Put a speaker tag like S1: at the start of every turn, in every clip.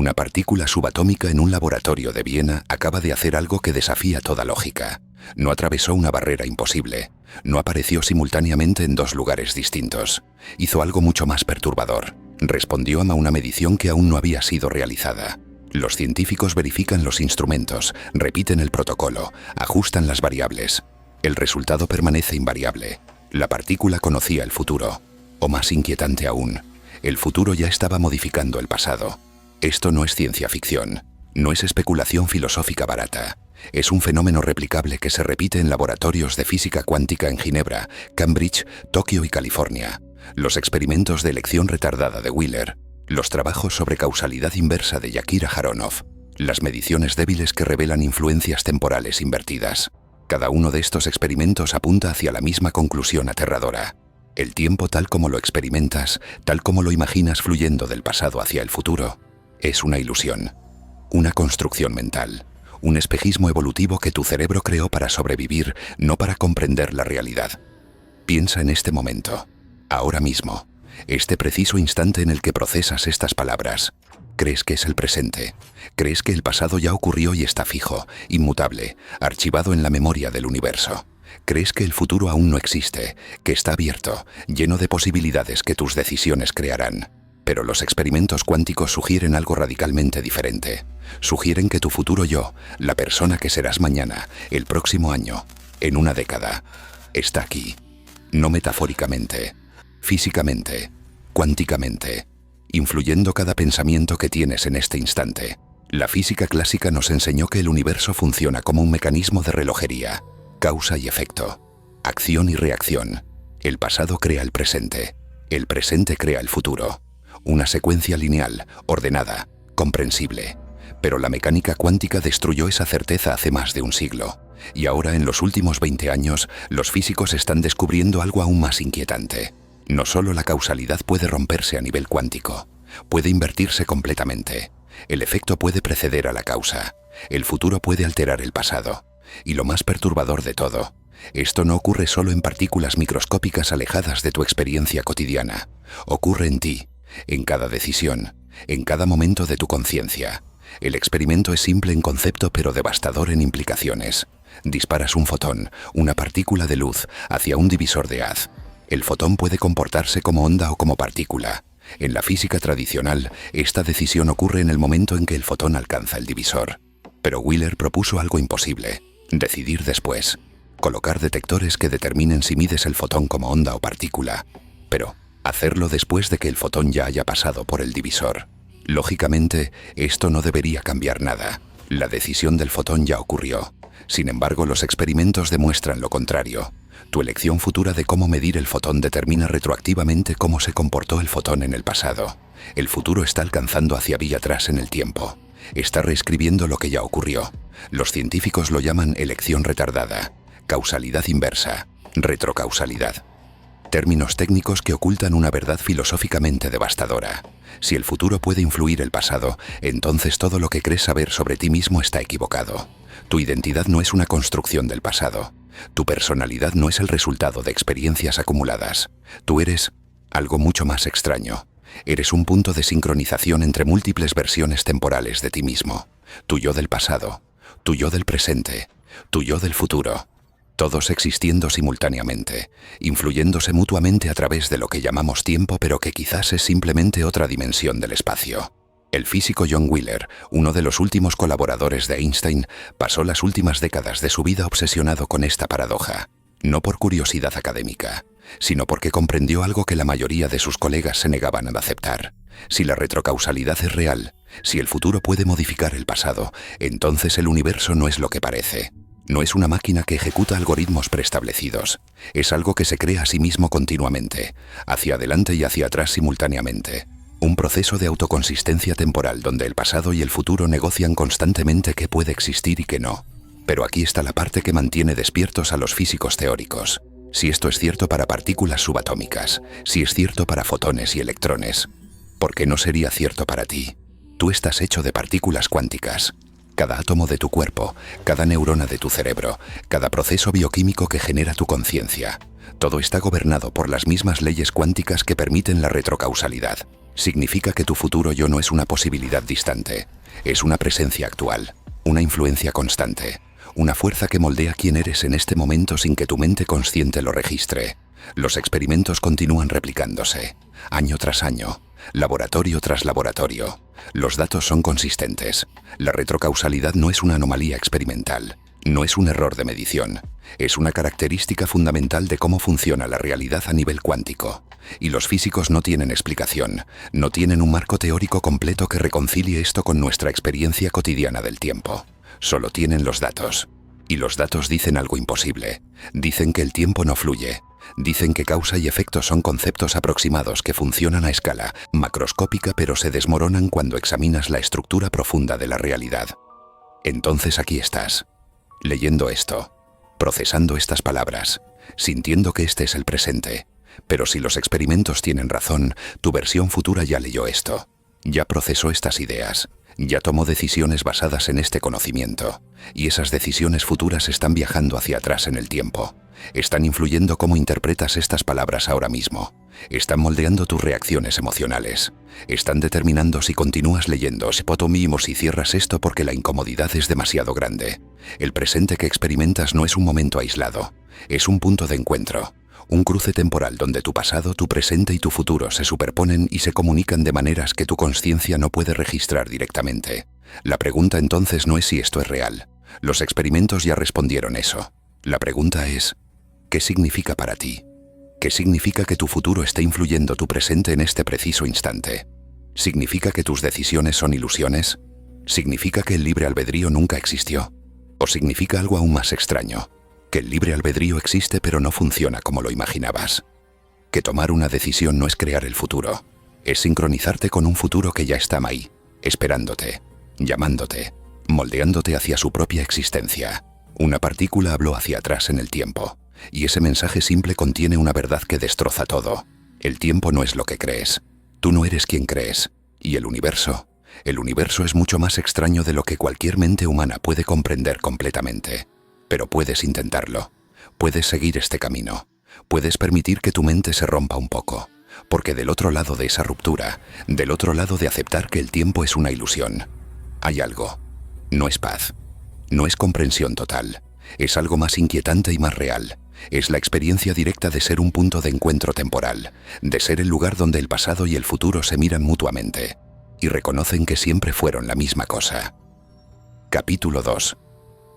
S1: Una partícula subatómica en un laboratorio de Viena acaba de hacer algo que desafía toda lógica. No atravesó una barrera imposible. No apareció simultáneamente en dos lugares distintos. Hizo algo mucho más perturbador. Respondió a una medición que aún no había sido realizada. Los científicos verifican los instrumentos, repiten el protocolo, ajustan las variables. El resultado permanece invariable. La partícula conocía el futuro. O más inquietante aún, el futuro ya estaba modificando el pasado. Esto no es ciencia ficción, no es especulación filosófica barata. Es un fenómeno replicable que se repite en laboratorios de física cuántica en Ginebra, Cambridge, Tokio y California. Los experimentos de elección retardada de Wheeler, los trabajos sobre causalidad inversa de Yakir Aharonov, las mediciones débiles que revelan influencias temporales invertidas. Cada uno de estos experimentos apunta hacia la misma conclusión aterradora. El tiempo tal como lo experimentas, tal como lo imaginas fluyendo del pasado hacia el futuro, es una ilusión, una construcción mental, un espejismo evolutivo que tu cerebro creó para sobrevivir, no para comprender la realidad. Piensa en este momento, ahora mismo, este preciso instante en el que procesas estas palabras. ¿Crees que es el presente? ¿Crees que el pasado ya ocurrió y está fijo, inmutable, archivado en la memoria del universo? ¿Crees que el futuro aún no existe, que está abierto, lleno de posibilidades que tus decisiones crearán? Pero los experimentos cuánticos sugieren algo radicalmente diferente. Sugieren que tu futuro yo, la persona que serás mañana, el próximo año, en una década, está aquí. No metafóricamente, físicamente, cuánticamente, influyendo cada pensamiento que tienes en este instante. La física clásica nos enseñó que el universo funciona como un mecanismo de relojería, causa y efecto, acción y reacción. El pasado crea el presente crea el futuro. Una secuencia lineal, ordenada, comprensible. Pero la mecánica cuántica destruyó esa certeza hace más de un siglo. Y ahora, en los últimos 20 años, los físicos están descubriendo algo aún más inquietante. No solo la causalidad puede romperse a nivel cuántico, puede invertirse completamente. El efecto puede preceder a la causa. El futuro puede alterar el pasado. Y lo más perturbador de todo, esto no ocurre solo en partículas microscópicas alejadas de tu experiencia cotidiana. Ocurre en ti, en cada decisión, en cada momento de tu conciencia. El experimento es simple en concepto pero devastador en implicaciones. Disparas un fotón, una partícula de luz, hacia un divisor de haz. El fotón puede comportarse como onda o como partícula. En la física tradicional, esta decisión ocurre en el momento en que el fotón alcanza el divisor. Pero Wheeler propuso algo imposible: decidir después. Colocar detectores que determinen si mides el fotón como onda o partícula. Pero hacerlo después de que el fotón ya haya pasado por el divisor. Lógicamente, esto no debería cambiar nada. La decisión del fotón ya ocurrió. Sin embargo, los experimentos demuestran lo contrario. Tu elección futura de cómo medir el fotón determina retroactivamente cómo se comportó el fotón en el pasado. El futuro está alcanzando hacia vía atrás en el tiempo. Está reescribiendo lo que ya ocurrió. Los científicos lo llaman elección retardada, causalidad inversa, retrocausalidad. Términos técnicos que ocultan una verdad filosóficamente devastadora. Si el futuro puede influir el pasado, entonces todo lo que crees saber sobre ti mismo está equivocado. Tu identidad no es una construcción del pasado. Tu personalidad no es el resultado de experiencias acumuladas. Tú eres algo mucho más extraño. Eres un punto de sincronización entre múltiples versiones temporales de ti mismo. Tu yo del pasado, tu yo del presente, tu yo del futuro. Todos existiendo simultáneamente, influyéndose mutuamente a través de lo que llamamos tiempo, pero que quizás es simplemente otra dimensión del espacio. El físico John Wheeler, uno de los últimos colaboradores de Einstein, pasó las últimas décadas de su vida obsesionado con esta paradoja. No por curiosidad académica, sino porque comprendió algo que la mayoría de sus colegas se negaban a aceptar. Si la retrocausalidad es real, si el futuro puede modificar el pasado, entonces el universo no es lo que parece. No es una máquina que ejecuta algoritmos preestablecidos. Es algo que se crea a sí mismo continuamente, hacia adelante y hacia atrás simultáneamente. Un proceso de autoconsistencia temporal donde el pasado y el futuro negocian constantemente qué puede existir y qué no. Pero aquí está la parte que mantiene despiertos a los físicos teóricos. Si esto es cierto para partículas subatómicas, si es cierto para fotones y electrones, ¿por qué no sería cierto para ti? Tú estás hecho de partículas cuánticas. cada átomo de tu cuerpo, cada neurona de tu cerebro, cada proceso bioquímico que genera tu conciencia. Todo está gobernado por las mismas leyes cuánticas que permiten la retrocausalidad. Significa que tu futuro yo no es una posibilidad distante, es una presencia actual, una influencia constante, una fuerza que moldea quién eres en este momento sin que tu mente consciente lo registre. Los experimentos continúan replicándose, año tras año, laboratorio tras laboratorio. Los datos son consistentes. La retrocausalidad no es una anomalía experimental, no es un error de medición. Es una característica fundamental de cómo funciona la realidad a nivel cuántico. Y los físicos no tienen explicación, no tienen un marco teórico completo que reconcilie esto con nuestra experiencia cotidiana del tiempo. Solo tienen los datos. Y los datos dicen algo imposible. Dicen que el tiempo no fluye. Dicen que causa y efecto son conceptos aproximados que funcionan a escala macroscópica pero se desmoronan cuando examinas la estructura profunda de la realidad. Entonces aquí estás, leyendo esto, procesando estas palabras, sintiendo que este es el presente. Pero si los experimentos tienen razón, tu versión futura ya leyó esto, ya procesó estas ideas, ya tomó decisiones basadas en este conocimiento, y esas decisiones futuras están viajando hacia atrás en el tiempo. Están influyendo cómo interpretas estas palabras ahora mismo. Están moldeando tus reacciones emocionales. Están determinando si continúas leyendo Spotomim o si cierras esto porque la incomodidad es demasiado grande. El presente que experimentas no es un momento aislado. Es un punto de encuentro. Un cruce temporal donde tu pasado, tu presente y tu futuro se superponen y se comunican de maneras que tu conciencia no puede registrar directamente. La pregunta entonces no es si esto es real. Los experimentos ya respondieron eso. La pregunta es, ¿qué significa para ti? ¿Qué significa que tu futuro esté influyendo tu presente en este preciso instante? ¿Significa que tus decisiones son ilusiones? ¿Significa que el libre albedrío nunca existió? ¿O significa algo aún más extraño? Que el libre albedrío existe pero no funciona como lo imaginabas. Que tomar una decisión no es crear el futuro, es sincronizarte con un futuro que ya está ahí, esperándote, llamándote, moldeándote hacia su propia existencia. Una partícula habló hacia atrás en el tiempo, y ese mensaje simple contiene una verdad que destroza todo. El tiempo no es lo que crees, tú no eres quien crees, y el universo es mucho más extraño de lo que cualquier mente humana puede comprender completamente. Pero puedes intentarlo, puedes seguir este camino, puedes permitir que tu mente se rompa un poco, porque del otro lado de esa ruptura, del otro lado de aceptar que el tiempo es una ilusión, hay algo. No es paz, no es comprensión total, es algo más inquietante y más real. Es la experiencia directa de ser un punto de encuentro temporal, de ser el lugar donde el pasado y el futuro se miran mutuamente y reconocen que siempre fueron la misma cosa. Capítulo 2.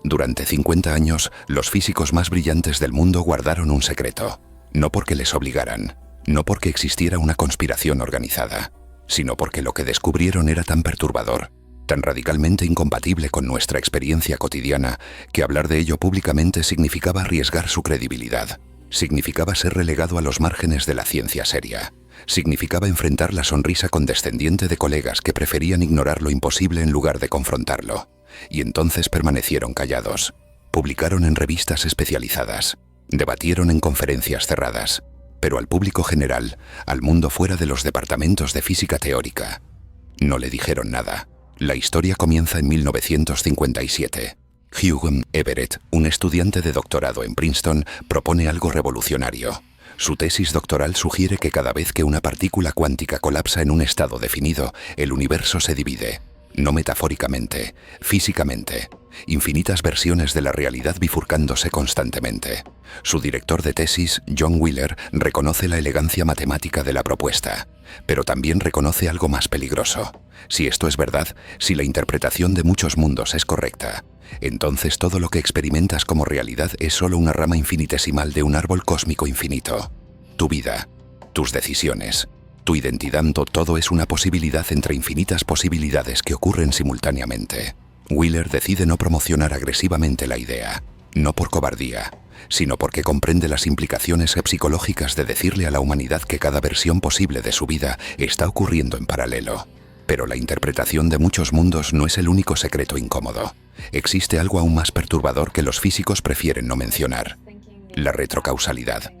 S1: Durante 50 años, los físicos más brillantes del mundo guardaron un secreto, no porque les obligaran, no porque existiera una conspiración organizada, sino porque lo que descubrieron era tan perturbador, tan radicalmente incompatible con nuestra experiencia cotidiana, que hablar de ello públicamente significaba arriesgar su credibilidad, significaba ser relegado a los márgenes de la ciencia seria, significaba enfrentar la sonrisa condescendiente de colegas que preferían ignorar lo imposible en lugar de confrontarlo. Y entonces permanecieron callados, publicaron en revistas especializadas, debatieron en conferencias cerradas, pero al público general, al mundo fuera de los departamentos de física teórica, no le dijeron nada. La historia comienza en 1957. Hugh Everett, un estudiante de doctorado en Princeton, propone algo revolucionario. Su tesis doctoral sugiere que cada vez que una partícula cuántica colapsa en un estado definido, el universo se divide. No metafóricamente, físicamente, infinitas versiones de la realidad bifurcándose constantemente. Su director de tesis, John Wheeler, reconoce la elegancia matemática de la propuesta, pero también reconoce algo más peligroso. Si esto es verdad, si la interpretación de muchos mundos es correcta, entonces todo lo que experimentas como realidad es solo una rama infinitesimal de un árbol cósmico infinito. Tu vida, tus decisiones, tu identidad, todo es una posibilidad entre infinitas posibilidades que ocurren simultáneamente. Wheeler decide no promocionar agresivamente la idea, no por cobardía, sino porque comprende las implicaciones psicológicas de decirle a la humanidad que cada versión posible de su vida está ocurriendo en paralelo. Pero la interpretación de muchos mundos no es el único secreto incómodo. Existe algo aún más perturbador que los físicos prefieren no mencionar: la retrocausalidad,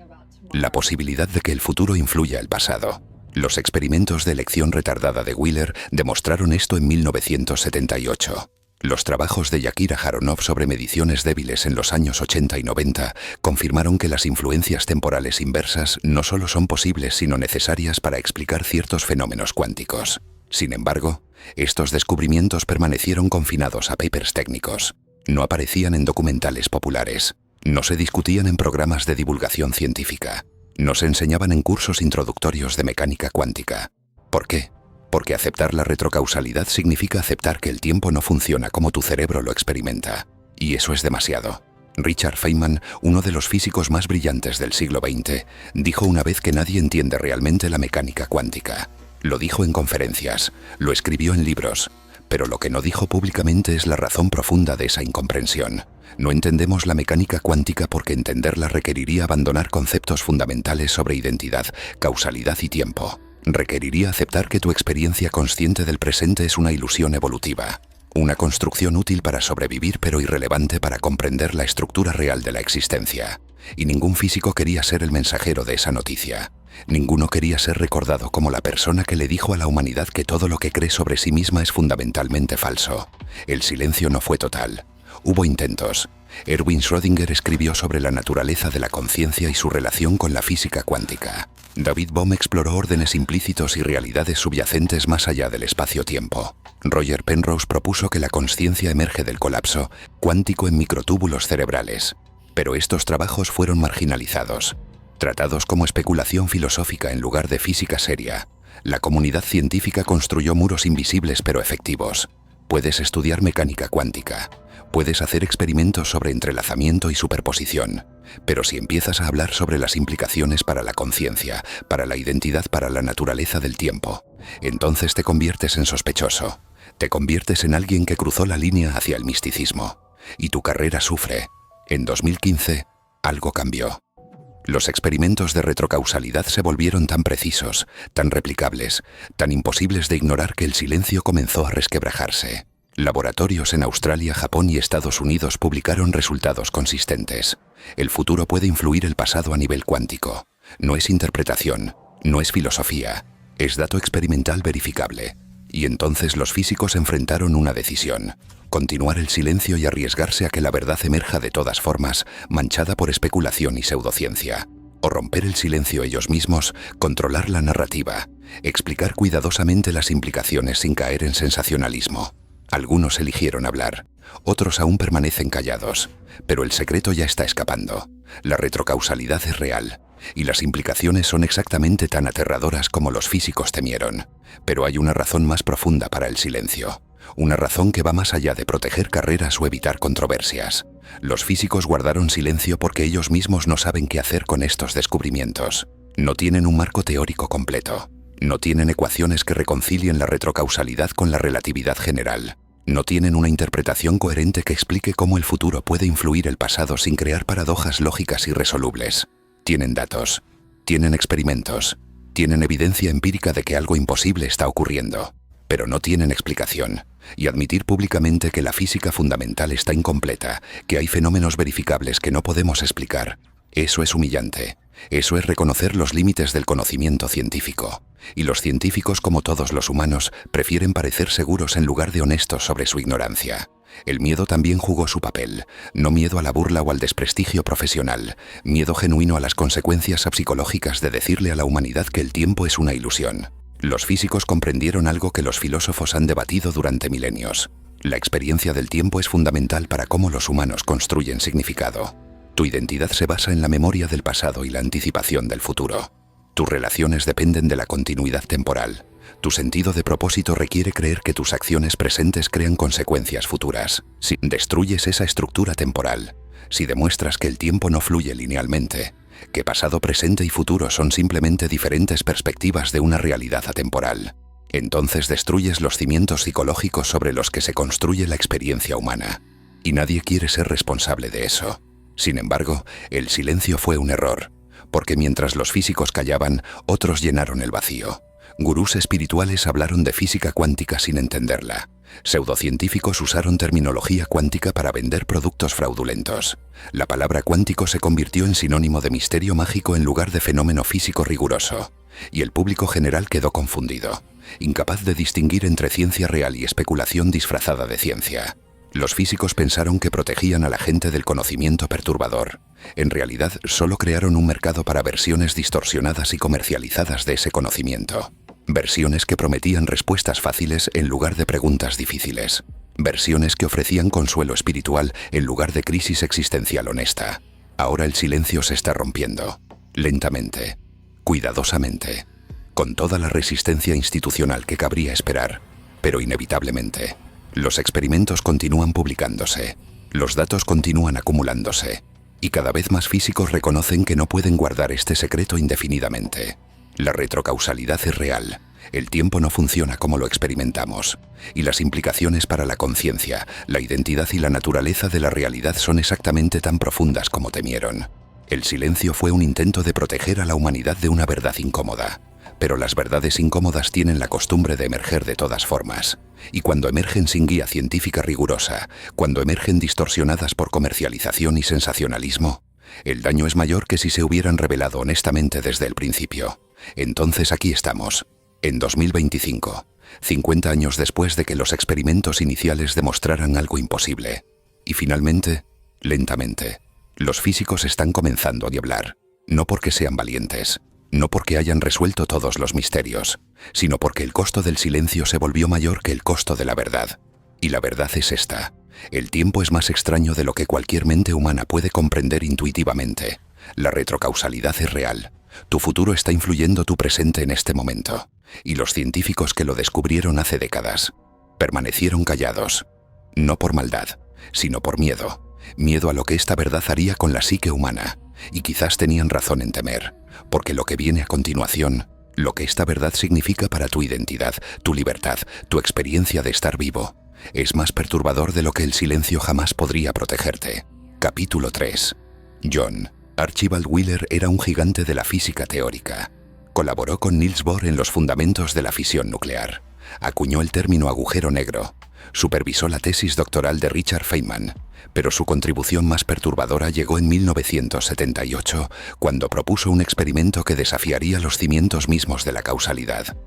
S1: la posibilidad de que el futuro influya el pasado. Los experimentos de elección retardada de Wheeler demostraron esto en 1978. Los trabajos de Yakir Aharonov sobre mediciones débiles en los años 80 y 90 confirmaron que las influencias temporales inversas no solo son posibles sino necesarias para explicar ciertos fenómenos cuánticos. Sin embargo, estos descubrimientos permanecieron confinados a papers técnicos. No aparecían en documentales populares. No se discutían en programas de divulgación científica. No se enseñaban en cursos introductorios de mecánica cuántica. ¿Por qué? Porque aceptar la retrocausalidad significa aceptar que el tiempo no funciona como tu cerebro lo experimenta. Y eso es demasiado. Richard Feynman, uno de los físicos más brillantes del siglo XX, dijo una vez que nadie entiende realmente la mecánica cuántica. Lo dijo en conferencias, lo escribió en libros, pero lo que no dijo públicamente es la razón profunda de esa incomprensión. No entendemos la mecánica cuántica porque entenderla requeriría abandonar conceptos fundamentales sobre identidad, causalidad y tiempo. Requeriría aceptar que tu experiencia consciente del presente es una ilusión evolutiva, una construcción útil para sobrevivir pero irrelevante para comprender la estructura real de la existencia. Y ningún físico quería ser el mensajero de esa noticia. Ninguno quería ser recordado como la persona que le dijo a la humanidad que todo lo que cree sobre sí misma es fundamentalmente falso. El silencio no fue total. Hubo intentos. Erwin Schrödinger escribió sobre la naturaleza de la conciencia y su relación con la física cuántica. David Bohm exploró órdenes implícitos y realidades subyacentes más allá del espacio-tiempo. Roger Penrose propuso que la consciencia emerge del colapso cuántico en microtúbulos cerebrales. Pero estos trabajos fueron marginalizados, tratados como especulación filosófica en lugar de física seria. La comunidad científica construyó muros invisibles pero efectivos. Puedes estudiar mecánica cuántica. Puedes hacer experimentos sobre entrelazamiento y superposición, pero si empiezas a hablar sobre las implicaciones para la conciencia, para la identidad, para la naturaleza del tiempo, entonces te conviertes en sospechoso, te conviertes en alguien que cruzó la línea hacia el misticismo, y tu carrera sufre. En 2015, algo cambió. Los experimentos de retrocausalidad se volvieron tan precisos, tan replicables, tan imposibles de ignorar que el silencio comenzó a resquebrajarse. Laboratorios en Australia, Japón y Estados Unidos publicaron resultados consistentes. El futuro puede influir el pasado a nivel cuántico. No es interpretación, no es filosofía, es dato experimental verificable. Y entonces los físicos enfrentaron una decisión: continuar el silencio y arriesgarse a que la verdad emerja de todas formas, manchada por especulación y pseudociencia. O romper el silencio ellos mismos, controlar la narrativa, explicar cuidadosamente las implicaciones sin caer en sensacionalismo. Algunos eligieron hablar, otros aún permanecen callados, pero el secreto ya está escapando. La retrocausalidad es real, y las implicaciones son exactamente tan aterradoras como los físicos temieron. Pero hay una razón más profunda para el silencio, una razón que va más allá de proteger carreras o evitar controversias. Los físicos guardaron silencio porque ellos mismos no saben qué hacer con estos descubrimientos. No tienen un marco teórico completo. No tienen ecuaciones que reconcilien la retrocausalidad con la relatividad general. No tienen una interpretación coherente que explique cómo el futuro puede influir el pasado sin crear paradojas lógicas irresolubles. Tienen datos, tienen experimentos, tienen evidencia empírica de que algo imposible está ocurriendo, pero no tienen explicación. Y admitir públicamente que la física fundamental está incompleta, que hay fenómenos verificables que no podemos explicar, eso es humillante. Eso es reconocer los límites del conocimiento científico. Y los científicos, como todos los humanos, prefieren parecer seguros en lugar de honestos sobre su ignorancia. El miedo también jugó su papel. No miedo a la burla o al desprestigio profesional. Miedo genuino a las consecuencias psicológicas de decirle a la humanidad que el tiempo es una ilusión. Los físicos comprendieron algo que los filósofos han debatido durante milenios. La experiencia del tiempo es fundamental para cómo los humanos construyen significado. Tu identidad se basa en la memoria del pasado y la anticipación del futuro. Tus relaciones dependen de la continuidad temporal. Tu sentido de propósito requiere creer que tus acciones presentes crean consecuencias futuras. Si destruyes esa estructura temporal, si demuestras que el tiempo no fluye linealmente, que pasado, presente y futuro son simplemente diferentes perspectivas de una realidad atemporal, entonces destruyes los cimientos psicológicos sobre los que se construye la experiencia humana. Y nadie quiere ser responsable de eso. Sin embargo, el silencio fue un error, porque mientras los físicos callaban, otros llenaron el vacío. Gurús espirituales hablaron de física cuántica sin entenderla. Pseudocientíficos usaron terminología cuántica para vender productos fraudulentos. La palabra cuántico se convirtió en sinónimo de misterio mágico en lugar de fenómeno físico riguroso, y el público general quedó confundido, incapaz de distinguir entre ciencia real y especulación disfrazada de ciencia. Los físicos pensaron que protegían a la gente del conocimiento perturbador. En realidad, solo crearon un mercado para versiones distorsionadas y comercializadas de ese conocimiento. Versiones que prometían respuestas fáciles en lugar de preguntas difíciles. Versiones que ofrecían consuelo espiritual en lugar de crisis existencial honesta. Ahora el silencio se está rompiendo. Lentamente. Cuidadosamente. Con toda la resistencia institucional que cabría esperar. Pero inevitablemente. Los experimentos continúan publicándose. Los datos continúan acumulándose. Y cada vez más físicos reconocen que no pueden guardar este secreto indefinidamente. La retrocausalidad es real. El tiempo no funciona como lo experimentamos. Y las implicaciones para la conciencia, la identidad y la naturaleza de la realidad son exactamente tan profundas como temieron. El silencio fue un intento de proteger a la humanidad de una verdad incómoda. Pero las verdades incómodas tienen la costumbre de emerger de todas formas. Y cuando emergen sin guía científica rigurosa, cuando emergen distorsionadas por comercialización y sensacionalismo, el daño es mayor que si se hubieran revelado honestamente desde el principio. Entonces aquí estamos, en 2025, 50 años después de que los experimentos iniciales demostraran algo imposible. Y finalmente, lentamente, los físicos están comenzando a diablar, no porque sean valientes, no porque hayan resuelto todos los misterios, sino porque el costo del silencio se volvió mayor que el costo de la verdad. Y la verdad es esta: el tiempo es más extraño de lo que cualquier mente humana puede comprender intuitivamente. La retrocausalidad es real. Tu futuro está influyendo tu presente en este momento. Y los científicos que lo descubrieron hace décadas permanecieron callados. No por maldad, sino por miedo. Miedo a lo que esta verdad haría con la psique humana. Y quizás tenían razón en temer, porque lo que viene a continuación, lo que esta verdad significa para tu identidad, tu libertad, tu experiencia de estar vivo, es más perturbador de lo que el silencio jamás podría protegerte. Capítulo 3. John Archibald Wheeler era un gigante de la física teórica. Colaboró con Niels Bohr en los fundamentos de la fisión nuclear. Acuñó el término agujero negro. Supervisó la tesis doctoral de Richard Feynman. Pero su contribución más perturbadora llegó en 1978, cuando propuso un experimento que desafiaría los cimientos mismos de la causalidad.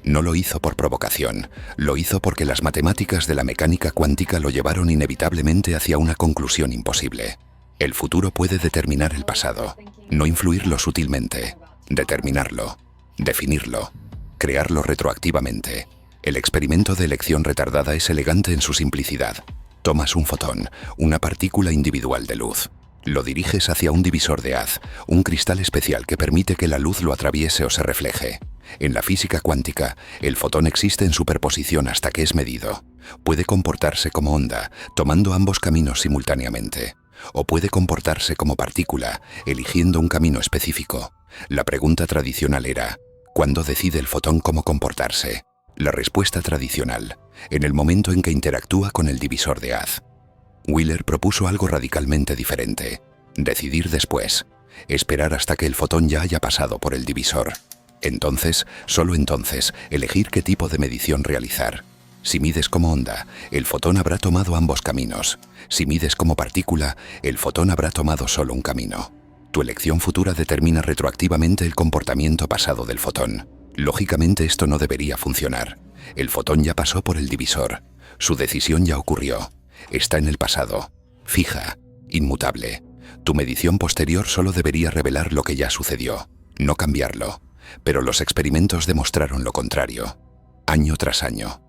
S1: No lo hizo por provocación, lo hizo porque las matemáticas de la mecánica cuántica lo llevaron inevitablemente hacia una conclusión imposible. El futuro puede determinar el pasado, no influirlo sutilmente, determinarlo, definirlo, crearlo retroactivamente. El experimento de elección retardada es elegante en su simplicidad. Tomas un fotón, una partícula individual de luz. Lo diriges hacia un divisor de haz, un cristal especial que permite que la luz lo atraviese o se refleje. En la física cuántica, el fotón existe en superposición hasta que es medido. Puede comportarse como onda, tomando ambos caminos simultáneamente. O puede comportarse como partícula, eligiendo un camino específico. La pregunta tradicional era: ¿cuándo decide el fotón cómo comportarse? La respuesta tradicional: en el momento en que interactúa con el divisor de haz. Wheeler propuso algo radicalmente diferente: decidir después, esperar hasta que el fotón ya haya pasado por el divisor. Entonces, solo entonces, elegir qué tipo de medición realizar. Si mides como onda, el fotón habrá tomado ambos caminos. Si mides como partícula, el fotón habrá tomado solo un camino. Tu elección futura determina retroactivamente el comportamiento pasado del fotón. Lógicamente esto no debería funcionar. El fotón ya pasó por el divisor. Su decisión ya ocurrió. Está en el pasado. Fija, inmutable. Tu medición posterior solo debería revelar lo que ya sucedió, no cambiarlo. Pero los experimentos demostraron lo contrario. Año tras año.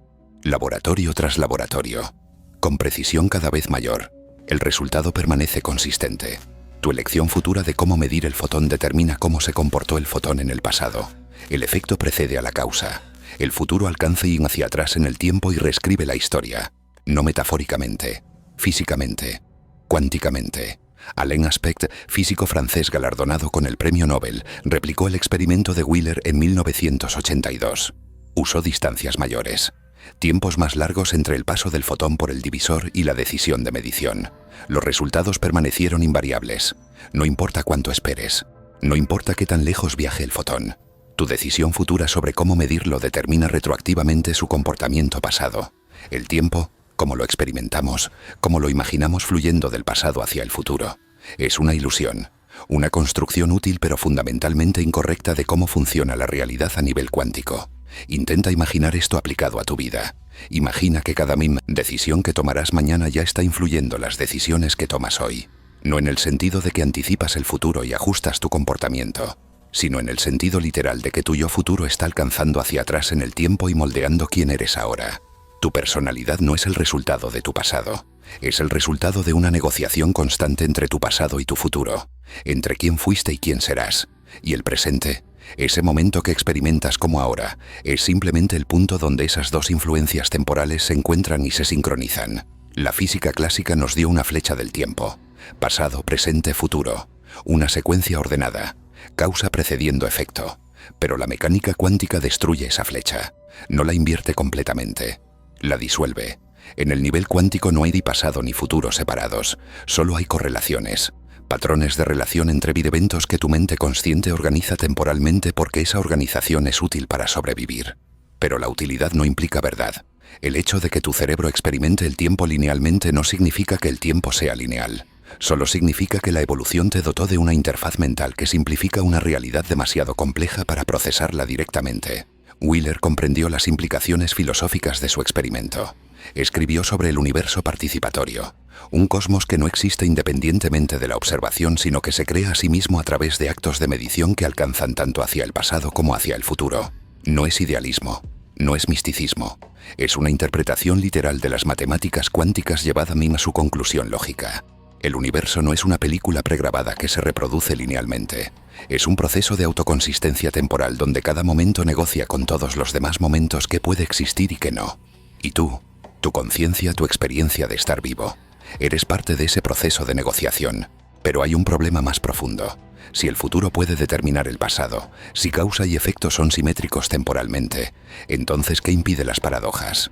S1: Laboratorio tras laboratorio. Con precisión cada vez mayor. El resultado permanece consistente. Tu elección futura de cómo medir el fotón determina cómo se comportó el fotón en el pasado. El efecto precede a la causa. El futuro alcanza y hacia atrás en el tiempo y reescribe la historia. No metafóricamente, físicamente, cuánticamente. Alain Aspect, físico francés galardonado con el premio Nobel, replicó el experimento de Wheeler en 1982. Usó distancias mayores, tiempos más largos entre el paso del fotón por el divisor y la decisión de medición. Los resultados permanecieron invariables. No importa cuánto esperes, no importa qué tan lejos viaje el fotón. Tu decisión futura sobre cómo medirlo determina retroactivamente su comportamiento pasado. El tiempo, como lo experimentamos, como lo imaginamos fluyendo del pasado hacia el futuro, es una ilusión, una construcción útil pero fundamentalmente incorrecta de cómo funciona la realidad a nivel cuántico. Intenta imaginar esto aplicado a tu vida. Imagina que cada decisión que tomarás mañana ya está influyendo las decisiones que tomas hoy. No en el sentido de que anticipas el futuro y ajustas tu comportamiento, sino en el sentido literal de que tu yo futuro está alcanzando hacia atrás en el tiempo y moldeando quién eres ahora. Tu personalidad no es el resultado de tu pasado, es el resultado de una negociación constante entre tu pasado y tu futuro, entre quién fuiste y quién serás. Y el presente, ese momento que experimentas como ahora, es simplemente el punto donde esas dos influencias temporales se encuentran y se sincronizan. La física clásica nos dio una flecha del tiempo: pasado, presente, futuro, una secuencia ordenada, causa precediendo efecto. Pero la mecánica cuántica destruye esa flecha, no la invierte completamente, la disuelve. En el nivel cuántico no hay ni pasado ni futuro separados, solo hay correlaciones, patrones de relación entre eventos que tu mente consciente organiza temporalmente porque esa organización es útil para sobrevivir. Pero la utilidad no implica verdad. El hecho de que tu cerebro experimente el tiempo linealmente no significa que el tiempo sea lineal. Solo significa que la evolución te dotó de una interfaz mental que simplifica una realidad demasiado compleja para procesarla directamente. Wheeler comprendió las implicaciones filosóficas de su experimento. Escribió sobre el universo participatorio, un cosmos que no existe independientemente de la observación, sino que se crea a sí mismo a través de actos de medición que alcanzan tanto hacia el pasado como hacia el futuro. No es idealismo, no es misticismo, es una interpretación literal de las matemáticas cuánticas llevada a su conclusión lógica. El universo no es una película pregrabada que se reproduce linealmente. Es un proceso de autoconsistencia temporal donde cada momento negocia con todos los demás momentos que puede existir y que no. Y tú, tu conciencia, tu experiencia de estar vivo, eres parte de ese proceso de negociación. Pero hay un problema más profundo. Si el futuro puede determinar el pasado, si causa y efecto son simétricos temporalmente, entonces ¿qué impide las paradojas?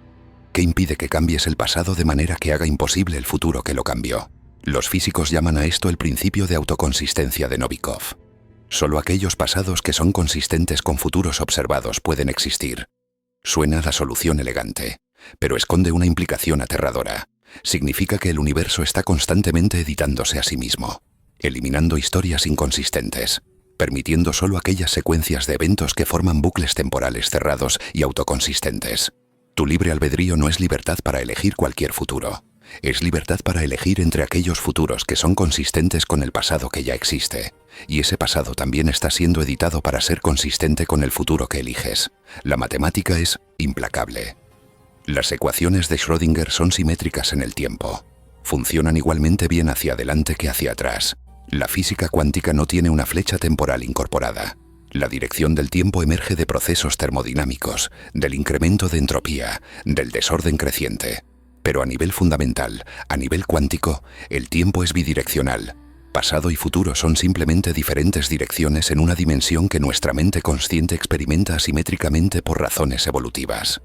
S1: ¿Qué impide que cambies el pasado de manera que haga imposible el futuro que lo cambió? Los físicos llaman a esto el principio de autoconsistencia de Novikov. Solo aquellos pasados que son consistentes con futuros observados pueden existir. Suena la solución elegante, pero esconde una implicación aterradora. Significa que el universo está constantemente editándose a sí mismo, eliminando historias inconsistentes, permitiendo solo aquellas secuencias de eventos que forman bucles temporales cerrados y autoconsistentes. Tu libre albedrío no es libertad para elegir cualquier futuro. Es libertad para elegir entre aquellos futuros que son consistentes con el pasado que ya existe. Y ese pasado también está siendo editado para ser consistente con el futuro que eliges. La matemática es implacable. Las ecuaciones de Schrödinger son simétricas en el tiempo. Funcionan igualmente bien hacia adelante que hacia atrás. La física cuántica no tiene una flecha temporal incorporada. La dirección del tiempo emerge de procesos termodinámicos, del incremento de entropía, del desorden creciente. Pero a nivel fundamental, a nivel cuántico, el tiempo es bidireccional. Pasado y futuro son simplemente diferentes direcciones en una dimensión que nuestra mente consciente experimenta asimétricamente por razones evolutivas,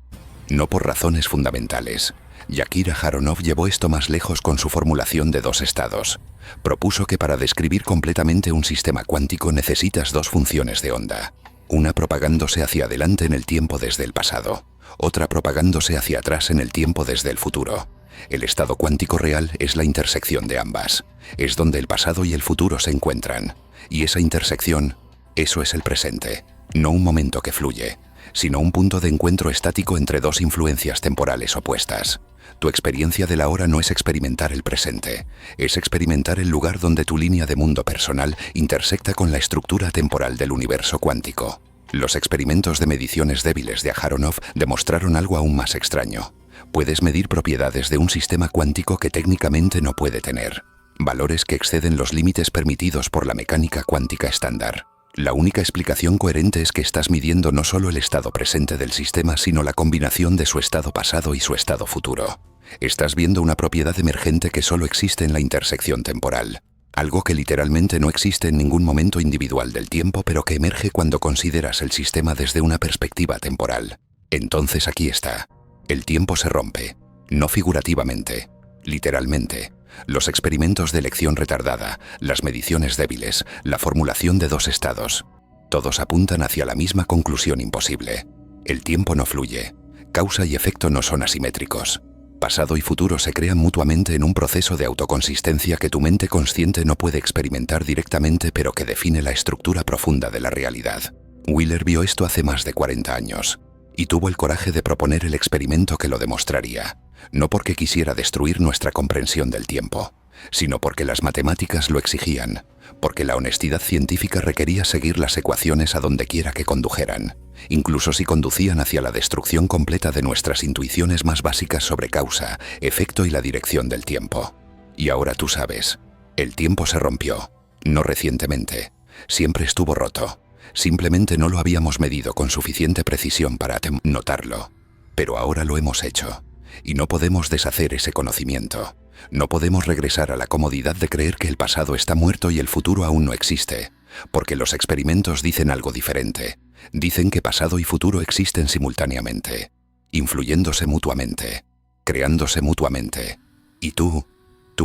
S1: no por razones fundamentales. Yakir Aharonov llevó esto más lejos con su formulación de dos estados. Propuso que para describir completamente un sistema cuántico necesitas dos funciones de onda, una propagándose hacia adelante en el tiempo desde el pasado, otra propagándose hacia atrás en el tiempo desde el futuro. El estado cuántico real es la intersección de ambas. Es donde el pasado y el futuro se encuentran. Y esa intersección, eso es el presente. No un momento que fluye, sino un punto de encuentro estático entre dos influencias temporales opuestas. Tu experiencia del ahora no es experimentar el presente, es experimentar el lugar donde tu línea de mundo personal intersecta con la estructura temporal del universo cuántico. Los experimentos de mediciones débiles de Aharonov demostraron algo aún más extraño. Puedes medir propiedades de un sistema cuántico que técnicamente no puede tener, valores que exceden los límites permitidos por la mecánica cuántica estándar. La única explicación coherente es que estás midiendo no solo el estado presente del sistema, sino la combinación de su estado pasado y su estado futuro. Estás viendo una propiedad emergente que solo existe en la intersección temporal. Algo que literalmente no existe en ningún momento individual del tiempo, pero que emerge cuando consideras el sistema desde una perspectiva temporal. Entonces aquí está. El tiempo se rompe, no figurativamente, literalmente. Los experimentos de elección retardada, las mediciones débiles, la formulación de dos estados, todos apuntan hacia la misma conclusión imposible. El tiempo no fluye. Causa y efecto no son asimétricos. Pasado y futuro se crean mutuamente en un proceso de autoconsistencia que tu mente consciente no puede experimentar directamente, pero que define la estructura profunda de la realidad. Wheeler vio esto hace más de 40 años. Y tuvo el coraje de proponer el experimento que lo demostraría, no porque quisiera destruir nuestra comprensión del tiempo, sino porque las matemáticas lo exigían, porque la honestidad científica requería seguir las ecuaciones a donde quiera que condujeran, incluso si conducían hacia la destrucción completa de nuestras intuiciones más básicas sobre causa, efecto y la dirección del tiempo. Y ahora tú sabes, el tiempo se rompió, no recientemente, siempre estuvo roto, simplemente no lo habíamos medido con suficiente precisión para notarlo, pero ahora lo hemos hecho, y no podemos deshacer ese conocimiento. No podemos regresar a la comodidad de creer que el pasado está muerto y el futuro aún no existe, porque los experimentos dicen algo diferente. Dicen que pasado y futuro existen simultáneamente, influyéndose mutuamente, creándose mutuamente. Y tú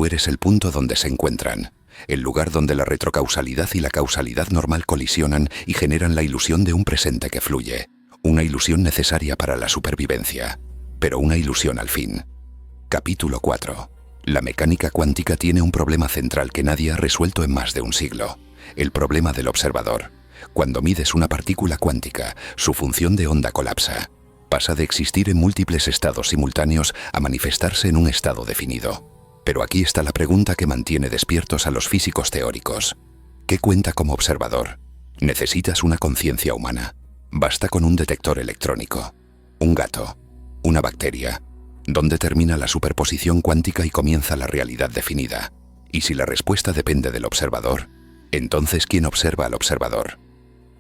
S1: eres el punto donde se encuentran, el lugar donde la retrocausalidad y la causalidad normal colisionan y generan la ilusión de un presente que fluye, una ilusión necesaria para la supervivencia, pero una ilusión al fin. Capítulo 4. La mecánica cuántica tiene un problema central que nadie ha resuelto en más de un siglo, el problema del observador. Cuando mides una partícula cuántica, su función de onda colapsa. Pasa de existir en múltiples estados simultáneos a manifestarse en un estado definido. Pero aquí está la pregunta que mantiene despiertos a los físicos teóricos. ¿Qué cuenta como observador? Necesitas una conciencia humana. Basta con un detector electrónico, un gato, una bacteria. ¿Dónde termina la superposición cuántica y comienza la realidad definida? Y si la respuesta depende del observador, entonces ¿quién observa al observador?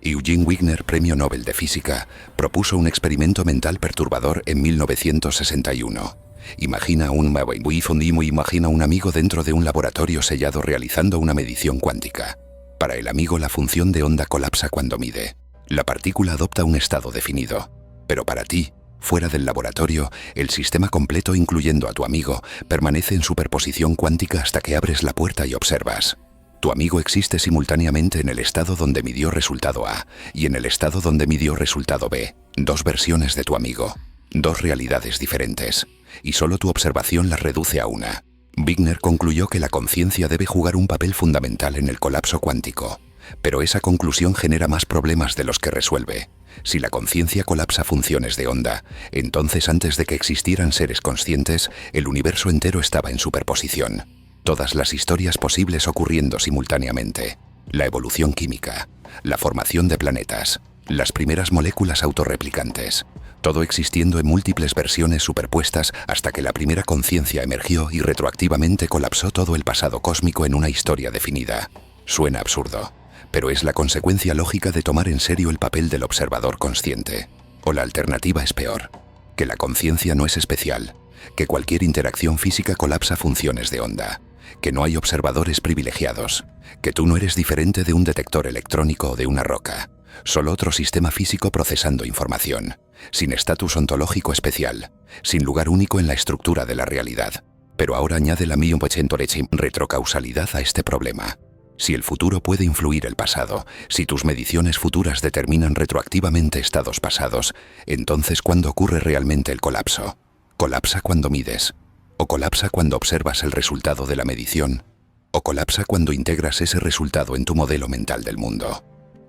S1: Eugene Wigner, Premio Nobel de Física, propuso un experimento mental perturbador en 1961. Imagina un amigo dentro de un laboratorio sellado realizando una medición cuántica. Para el amigo la función de onda colapsa cuando mide. La partícula adopta un estado definido. Pero para ti, fuera del laboratorio, el sistema completo, incluyendo a tu amigo, permanece en superposición cuántica hasta que abres la puerta y observas. Tu amigo existe simultáneamente en el estado donde midió resultado A y en el estado donde midió resultado B, dos versiones de tu amigo, dos realidades diferentes, y solo tu observación las reduce a una. Wigner concluyó que la conciencia debe jugar un papel fundamental en el colapso cuántico, pero esa conclusión genera más problemas de los que resuelve. Si la conciencia colapsa funciones de onda, entonces antes de que existieran seres conscientes, el universo entero estaba en superposición. Todas las historias posibles ocurriendo simultáneamente. La evolución química, la formación de planetas, las primeras moléculas autorreplicantes. Todo existiendo en múltiples versiones superpuestas hasta que la primera conciencia emergió y retroactivamente colapsó todo el pasado cósmico en una historia definida. Suena absurdo, pero es la consecuencia lógica de tomar en serio el papel del observador consciente. O la alternativa es peor, que la conciencia no es especial, que cualquier interacción física colapsa funciones de onda, que no hay observadores privilegiados, que tú no eres diferente de un detector electrónico o de una roca, solo otro sistema físico procesando información, sin estatus ontológico especial, sin lugar único en la estructura de la realidad. Pero ahora añade la retrocausalidad a este problema. Si el futuro puede influir el pasado, si tus mediciones futuras determinan retroactivamente estados pasados, entonces ¿cuándo ocurre realmente el colapso? ¿Colapsa cuando mides? ¿O colapsa cuando observas el resultado de la medición? ¿O colapsa cuando integras ese resultado en tu modelo mental del mundo?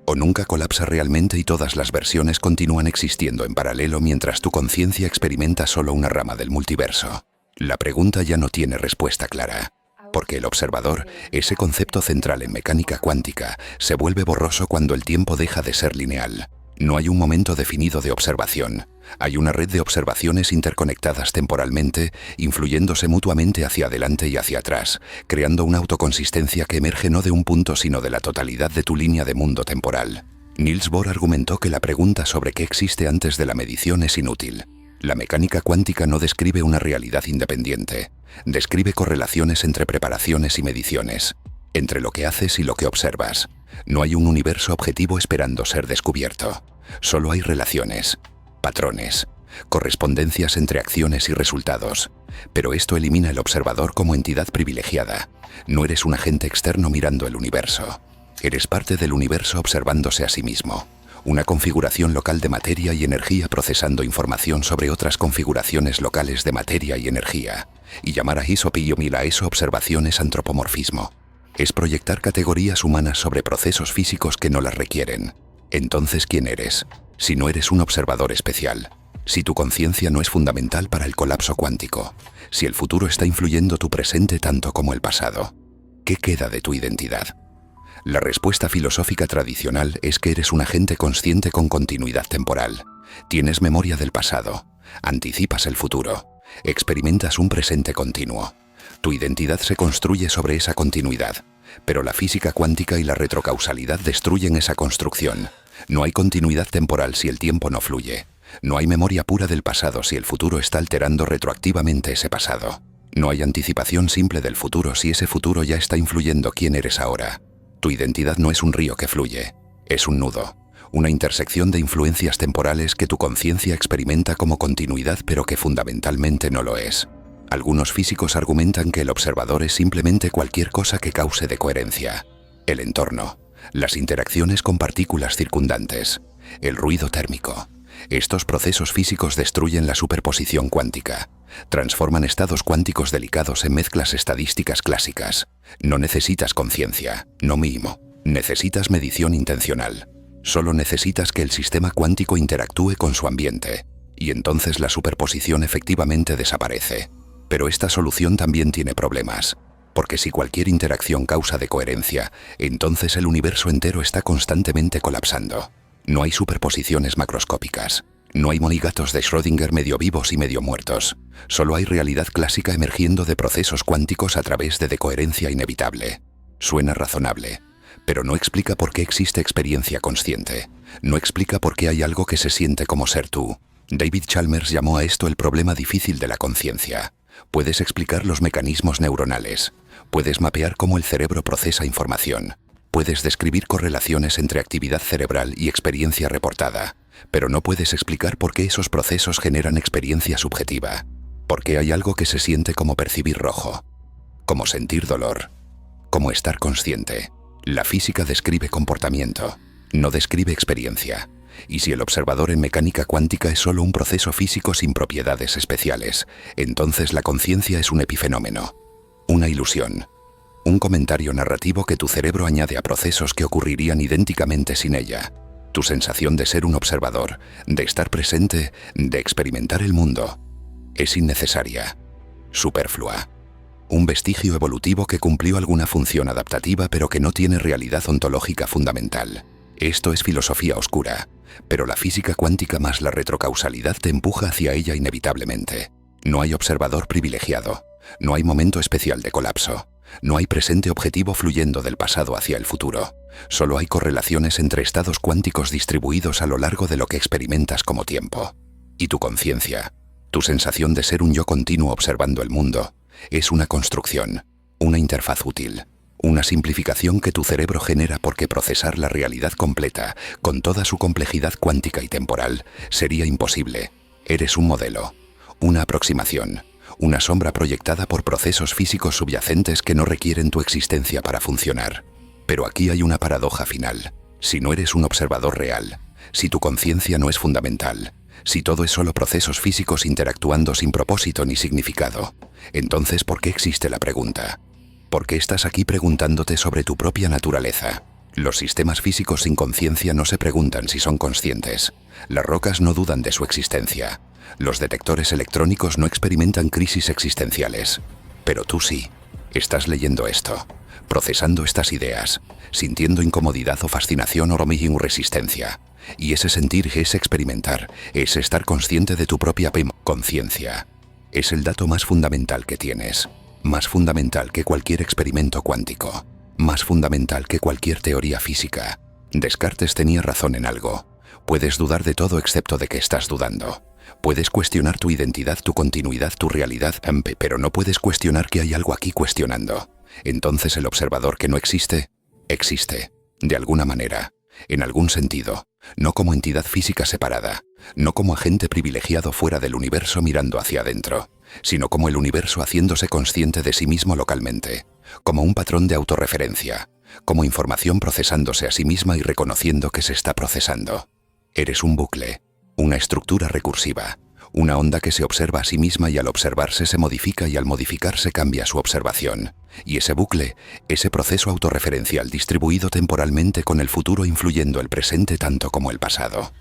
S1: ¿O nunca colapsa realmente y todas las versiones continúan existiendo en paralelo mientras tu conciencia experimenta solo una rama del multiverso? La pregunta ya no tiene respuesta clara, porque el observador, ese concepto central en mecánica cuántica, se vuelve borroso cuando el tiempo deja de ser lineal. No hay un momento definido de observación. Hay una red de observaciones interconectadas temporalmente, influyéndose mutuamente hacia adelante y hacia atrás, creando una autoconsistencia que emerge no de un punto sino de la totalidad de tu línea de mundo temporal. Niels Bohr argumentó que la pregunta sobre qué existe antes de la medición es inútil. La mecánica cuántica no describe una realidad independiente, describe correlaciones entre preparaciones y mediciones, entre lo que haces y lo que observas. No hay un universo objetivo esperando ser descubierto. Solo hay relaciones, patrones, correspondencias entre acciones y resultados. Pero esto elimina el observador como entidad privilegiada. No eres un agente externo mirando el universo. Eres parte del universo observándose a sí mismo. Una configuración local de materia y energía procesando información sobre otras configuraciones locales de materia y energía. Y llamar a eso observación es antropomorfismo. Es proyectar categorías humanas sobre procesos físicos que no las requieren. Entonces, ¿quién eres? Si no eres un observador especial, si tu conciencia no es fundamental para el colapso cuántico, si el futuro está influyendo tu presente tanto como el pasado, ¿qué queda de tu identidad? La respuesta filosófica tradicional es que eres un agente consciente con continuidad temporal. Tienes memoria del pasado, anticipas el futuro, experimentas un presente continuo. Tu identidad se construye sobre esa continuidad, pero la física cuántica y la retrocausalidad destruyen esa construcción. No hay continuidad temporal si el tiempo no fluye. No hay memoria pura del pasado si el futuro está alterando retroactivamente ese pasado. No hay anticipación simple del futuro si ese futuro ya está influyendo quién eres ahora. Tu identidad no es un río que fluye, es un nudo, una intersección de influencias temporales que tu conciencia experimenta como continuidad pero que fundamentalmente no lo es. Algunos físicos argumentan que el observador es simplemente cualquier cosa que cause decoherencia. El entorno, las interacciones con partículas circundantes, el ruido térmico. Estos procesos físicos destruyen la superposición cuántica, transforman estados cuánticos delicados en mezclas estadísticas clásicas. No necesitas conciencia, no mimo, necesitas medición intencional. Solo necesitas que el sistema cuántico interactúe con su ambiente, y entonces la superposición efectivamente desaparece. Pero esta solución también tiene problemas, porque si cualquier interacción causa decoherencia, entonces el universo entero está constantemente colapsando. No hay superposiciones macroscópicas. No hay monigatos de Schrödinger medio vivos y medio muertos. Solo hay realidad clásica emergiendo de procesos cuánticos a través de decoherencia inevitable. Suena razonable, pero no explica por qué existe experiencia consciente. No explica por qué hay algo que se siente como ser tú. David Chalmers llamó a esto el problema difícil de la conciencia. Puedes explicar los mecanismos neuronales. Puedes mapear cómo el cerebro procesa información. Puedes describir correlaciones entre actividad cerebral y experiencia reportada, pero no puedes explicar por qué esos procesos generan experiencia subjetiva. ¿Por qué hay algo que se siente como percibir rojo? Como sentir dolor. Como estar consciente. La física describe comportamiento, no describe experiencia. Y si el observador en mecánica cuántica es solo un proceso físico sin propiedades especiales, entonces la conciencia es un epifenómeno, una ilusión. Un comentario narrativo que tu cerebro añade a procesos que ocurrirían idénticamente sin ella. Tu sensación de ser un observador, de estar presente, de experimentar el mundo, es innecesaria, superflua. Un vestigio evolutivo que cumplió alguna función adaptativa pero que no tiene realidad ontológica fundamental. Esto es filosofía oscura, pero la física cuántica más la retrocausalidad te empuja hacia ella inevitablemente. No hay observador privilegiado, no hay momento especial de colapso. No hay presente objetivo fluyendo del pasado hacia el futuro. Solo hay correlaciones entre estados cuánticos distribuidos a lo largo de lo que experimentas como tiempo. Y tu conciencia, tu sensación de ser un yo continuo observando el mundo, es una construcción, una interfaz útil, una simplificación que tu cerebro genera porque procesar la realidad completa, con toda su complejidad cuántica y temporal, sería imposible. Eres un modelo, una aproximación, una sombra proyectada por procesos físicos subyacentes que no requieren tu existencia para funcionar. Pero aquí hay una paradoja final. Si no eres un observador real, si tu conciencia no es fundamental, si todo es solo procesos físicos interactuando sin propósito ni significado, entonces ¿por qué existe la pregunta? ¿Por qué estás aquí preguntándote sobre tu propia naturaleza? Los sistemas físicos sin conciencia no se preguntan si son conscientes. Las rocas no dudan de su existencia. Los detectores electrónicos no experimentan crisis existenciales. Pero tú sí. Estás leyendo esto, procesando estas ideas, sintiendo incomodidad o fascinación o resistencia. Y ese sentir es experimentar, es estar consciente de tu propia conciencia. Es el dato más fundamental que tienes, más fundamental que cualquier experimento cuántico, más fundamental que cualquier teoría física. Descartes tenía razón en algo. Puedes dudar de todo excepto de que estás dudando. Puedes cuestionar tu identidad, tu continuidad, tu realidad, pero no puedes cuestionar que hay algo aquí cuestionando. Entonces el observador que no existe, existe, de alguna manera, en algún sentido, no como entidad física separada, no como agente privilegiado fuera del universo mirando hacia adentro, sino como el universo haciéndose consciente de sí mismo localmente, como un patrón de autorreferencia, como información procesándose a sí misma y reconociendo que se está procesando. Eres un bucle, una estructura recursiva, una onda que se observa a sí misma y al observarse se modifica y al modificarse cambia su observación. Y ese bucle, ese proceso autorreferencial distribuido temporalmente con el futuro influyendo el presente tanto como el pasado.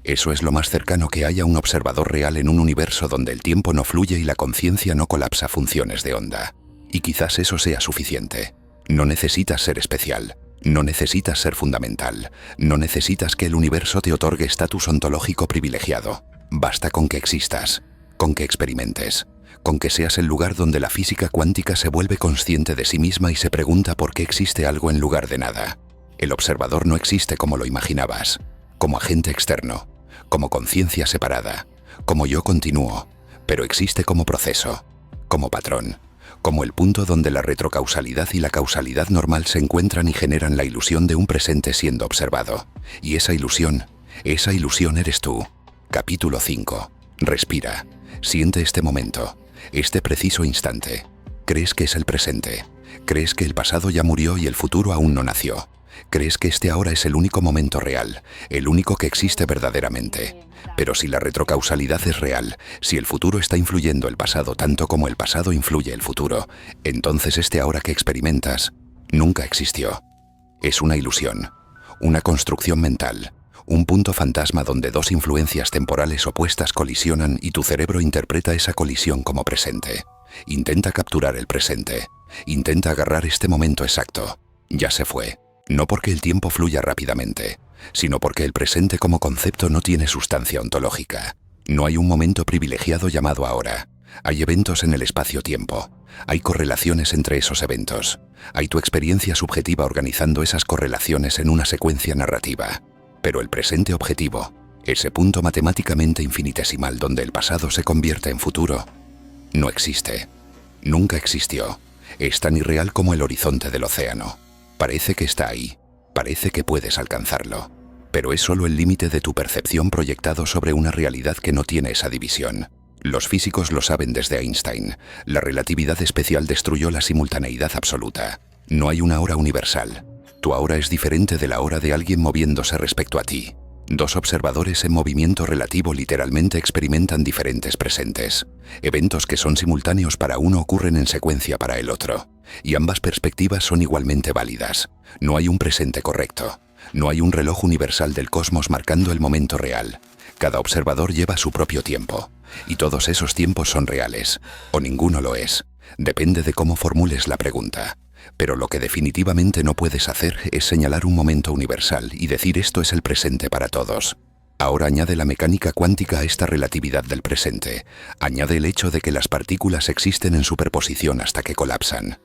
S1: Eso es lo más cercano que hay a un observador real en un universo donde el tiempo no fluye y la conciencia no colapsa funciones de onda. Y quizás eso sea suficiente. No necesitas ser especial. No necesitas ser fundamental. No necesitas que el universo te otorgue estatus ontológico privilegiado. Basta con que existas, con que experimentes, con que seas el lugar donde la física cuántica se vuelve consciente de sí misma y se pregunta por qué existe algo en lugar de nada. El observador no existe como lo imaginabas, como agente externo, como conciencia separada, como yo continuo, pero existe como proceso, como patrón, como el punto donde la retrocausalidad y la causalidad normal se encuentran y generan la ilusión de un presente siendo observado. Y esa ilusión eres tú. Capítulo 5. Respira. Siente este momento, este preciso instante. ¿Crees que es el presente? ¿Crees que el pasado ya murió y el futuro aún no nació? ¿Crees que este ahora es el único momento real, el único que existe verdaderamente? Pero si la retrocausalidad es real, si el futuro está influyendo el pasado tanto como el pasado influye el futuro, entonces este ahora que experimentas nunca existió. Es una ilusión, una construcción mental, un punto fantasma donde dos influencias temporales opuestas colisionan y tu cerebro interpreta esa colisión como presente. Intenta capturar el presente, intenta agarrar este momento exacto. Ya se fue. No porque el tiempo fluya rápidamente, sino porque el presente como concepto no tiene sustancia ontológica. No hay un momento privilegiado llamado ahora. Hay eventos en el espacio-tiempo. Hay correlaciones entre esos eventos. Hay tu experiencia subjetiva organizando esas correlaciones en una secuencia narrativa. Pero el presente objetivo, ese punto matemáticamente infinitesimal donde el pasado se convierte en futuro, no existe. Nunca existió. Es tan irreal como el horizonte del océano. Parece que está ahí, parece que puedes alcanzarlo, pero es solo el límite de tu percepción proyectado sobre una realidad que no tiene esa división. Los físicos lo saben desde Einstein. La relatividad especial destruyó la simultaneidad absoluta. No hay una hora universal. Tu ahora es diferente de la hora de alguien moviéndose respecto a ti. Dos observadores en movimiento relativo literalmente experimentan diferentes presentes. Eventos que son simultáneos para uno ocurren en secuencia para el otro. Y ambas perspectivas son igualmente válidas. No hay un presente correcto. No hay un reloj universal del cosmos marcando el momento real. Cada observador lleva su propio tiempo. Y todos esos tiempos son reales. O ninguno lo es. Depende de cómo formules la pregunta. Pero lo que definitivamente no puedes hacer es señalar un momento universal y decir esto es el presente para todos. Ahora añade la mecánica cuántica a esta relatividad del presente. Añade el hecho de que las partículas existen en superposición hasta que colapsan.